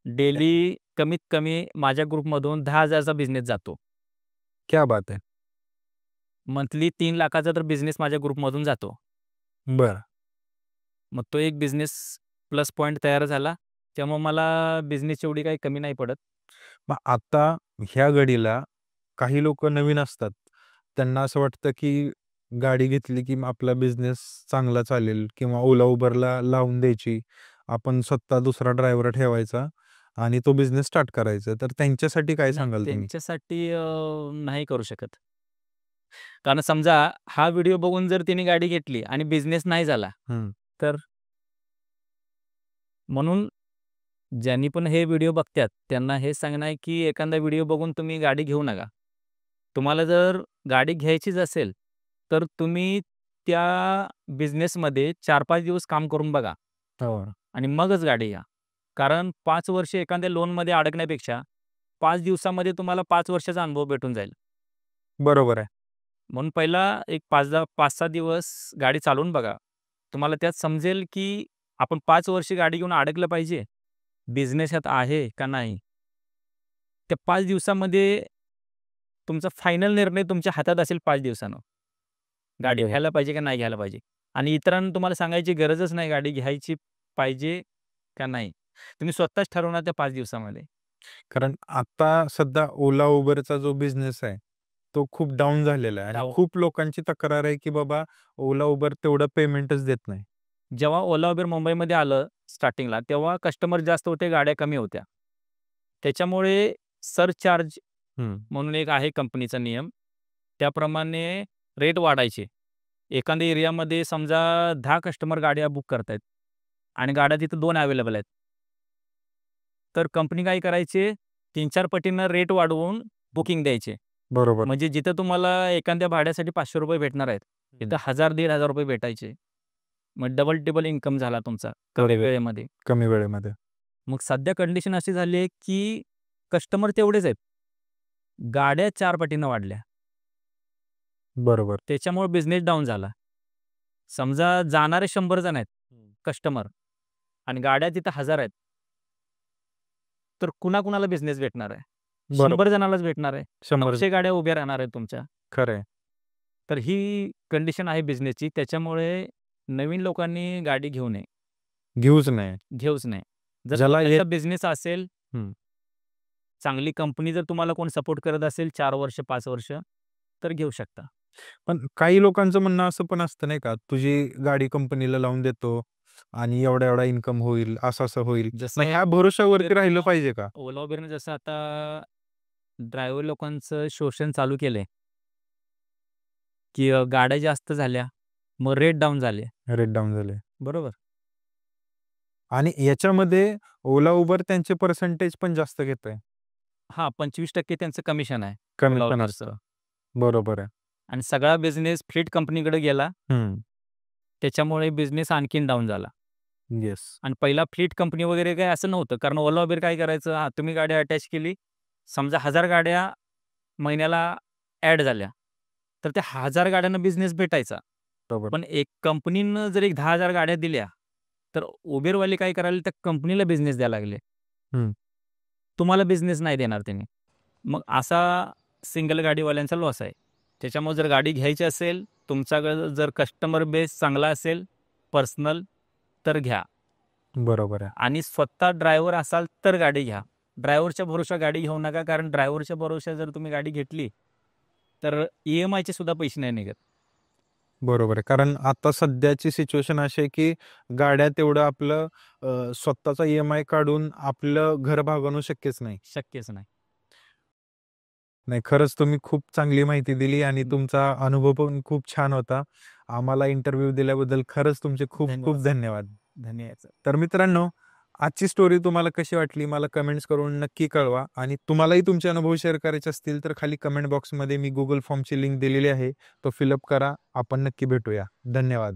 डेली कमीत कमी माझ्या ग्रुपमधून 10,000 चा बिझनेस जातो. क्या बात है! मंथली 3,00,000 चा तर बिझनेस माझ्या ग्रुपमधून जातो. बरं. मग तो एक बिझनेस प्लस पॉइंट तयार झाला. त्यामुळे मला बिझनेसची एवढी काही कमी नाही पडत. मग आता ह्या घडीला काही लोकं नवीन असतात. त्यांना असं वाटतं, की गाडी घेतली, की मग आपला बिझनेस चांगला चालेल किंवा Ola, Uberला लावून द्यायची. आपण स्वतः दुसरा ड्रायव्हर ठेवायचा आणि तो बिझनेस स्टार्ट करायचा. तर त्यांच्यासाठी काय नाही, सांगाल तुम्ही? त्यांच्यासाठी नाही करू शकत. कारण समजा हा व्हिडिओ बघून जर तिने गाडी घेतली आणि बिझनेस नाही झाला, हं. तर म्हणून ज्यांनी पण हे व्हिडिओ बघतात, त्यांना हेच सांगणं आहे, की एखादा व्हिडिओ बघून तुम्ही गाडी घेऊ नका. तुम्हाला जर गाडी घ्यायचीच असेल, तर तुम्ही त्या बिझनेसमध्ये 4-5 दिवस काम करून बघा हो. आणि मगच गाडी घ्या. कारण 5 वर्ष एखाद्या लोनमध्ये अडकण्यापेक्षा 5 दिवसामध्ये तुम्हाला 5 वर्षाचा अनुभव भेटून जाईल. बरोबर आहे. म्हणून पहिला एक 5-6 दिवस गाडी चालवून बघा. तुम्हाला त्यात समजेल, की आपण 5 वर्ष गाडी घेऊन अडकलं पाहिजे. बिझनेस ह्यात आहे का नाही? त्या 5 दिवसामध्ये तुमचा फायनल निर्णय तुमच्या हातात असेल 5 दिवसानं. गाडी बरोबर. घ्यायला पाहिजे का नाही घ्यायला पाहिजे? आणि इतरांना तुम्हाला सांगायची गरजच नाही गाडी घ्यायची पाहिजे का नाही? तुम्ही स्वतःच ठरवणार त्या 5 दिवसामध्ये. कारण आता सध्या Ola, Uberचा जो बिझनेस आहे, तो खूप डाऊन झालेला आहे आणि डाऊन. खूप लोकांची तक्रार आहे, की बाबा ओला, उबर तेवढं पेमेंटच देत नाही. जेव्हा ओला उबेर मुंबईमध्ये आलं स्टार्टिंगला, तेव्हा कस्टमर जास्त होते, गाड्या कमी होत्या. त्याच्यामुळे सरचार्ज हं. म्हणून एक आहे कंपनीचा नियम. त्याप्रमाणे रेट वाढायचे. एखाद्या एरियामध्ये समजा 10 कस्टमर गाड्या बुक करतायत आणि गाड्या तिथं 2 अवेलेबल आहेत. तर कंपनी काय करायचे 3-4 पटीनं रेट वाढवून बुकिंग द्यायचे. बरोबर. म्हणजे जिथं तुम्हाला एखाद्या भाड्यासाठी ₹500 भेटणार आहेत, तिथं ₹1000-1500 भेटायचे. मग डबल इन्कम झाला तुमचा कमी बरोबर. वेळेमध्ये. कमी वेळेमध्ये. मग सध्या कंडिशन अशी झाली आहे, की कस्टमर तेवढेच आहेत. गाड्या 4 पटीनं वाढल्या. बरोबर. त्याच्यामुळे बिझनेस डाऊन झाला. समजा जाणारे 100 जण आहेत कस्टमर आणि गाड्या तिथं 1000 आहेत. तर कुणाकुणाला बिझनेस भेटणार आहे? बरोबर. 100 जणालाच भेटणार आहे. 100 900 गाड्या उभ्या राहणार आहेत तुमच्या. खरं आहे. तर ही कंडिशन आहे बिझनेसची. त्याच्यामुळे नवीन लोकांनी गाडी घेऊ नये. घेऊच नाही. घेऊच नाही. जर ज्याला स्वतःचा बिझनेस असेल, हं. चांगली कंपनी जर तुम्हाला कोण सपोर्ट करत असेल 4 वर्ष, 5 वर्ष, तर घेऊ शकता. पण काही लोकांचं म्हणणं असं पण असतं नाही का, तुझी गाडी कंपनीला लावून देतो आणि एवढा-एवढा इन्कम होईल, असं-असं होईल. जसं मग ह्या भरोश्यावरती राहिलं पाहिजे का? ओला उबेरनं जसं आता ड्रायव्हर लोकांचं शोषण चालू केलंय, की गाड्या जास्त झाल्या, मग रेट डाऊन झाले. रेट डाऊन झाले. बरोबर? आणि याच्यामध्ये ओला, उबर त्यांचे पर्सेंटेज पण जास्त घेतंय. हां, 25% त्यांचं कमिशन आहे. कमी ओला पण उबरचं. असतं. बरोबर आहे. आणि सगळा बिझनेस फ्लीट कंपनीकडे गेला. हं. त्याच्यामुळे बिझनेस आणखीन डाऊन झाला. येस. आणि पहिला फ्लीट कंपनी वगैरे काही असं नव्हतं. कारण ओला उबेर काय करायचं, हां, तुम्ही गाडी अटॅच केली. समजा 1000 गाड्या महिन्याला ॲड झाल्या, तर त्या 1000 गाड्यांना बिझनेस भेटायचा. बरोबर. पण एक कंपनीनं जर एक 10,000 गाड्या दिल्या, तर उबेरवाले काय करायला त्या कंपनीला बिझनेस द्यायला लागले. हं. तुम्हाला बिझनेस नाही देणार त्यांनी. मग असा सिंगल गाडीवाल्यांचा लॉस आहे. त्याच्यामुळे जर गाडी घ्यायची असेल, तुमच्याकडे जर कस्टमर बेस चांगला असेल, पर्सनल, तर घ्या. बरोबर आहे. आणि स्वतः ड्रायव्हर असाल तर गाडी घ्या. ड्रायव्हरच्या भरोशा गाडी घेऊ नका. कारण ड्रायव्हरच्या भरोशा जर तुम्ही गाडी घेतली, तर EMIचे सुद्धा पैसे नाही निघत. बरोबर आहे. कारण आता सध्याची सिच्युएशन अशी आहे, की गाड्या तेवढं आपलं स्वतःचा EMI काढून आपलं घर भागवणं शक्यच नाही. शक्यच नाही. नाही, खरंच तुम्ही खूप चांगली माहिती दिली आणि तुमचा अनुभव पण खूप छान होता. आम्हाला इंटरव्ह्यू दिल्याबद्दल खरंच तुमचे खूप खूप धन्यवाद. धन्यवाद. धन्यवाद सर. तर मित्रांनो, आजची स्टोरी तुम्हाला कशी वाटली मला कमेंट्स करून नक्की कळवा आणि तुम्हालाही तुमचे अनुभव शेअर करायचे असतील तर खाली कमेंट बॉक्समध्ये मी Google फॉर्मची लिंक दिलेली आहे. तो फिलअप करा. आपण नक्की भेटूया. धन्यवाद.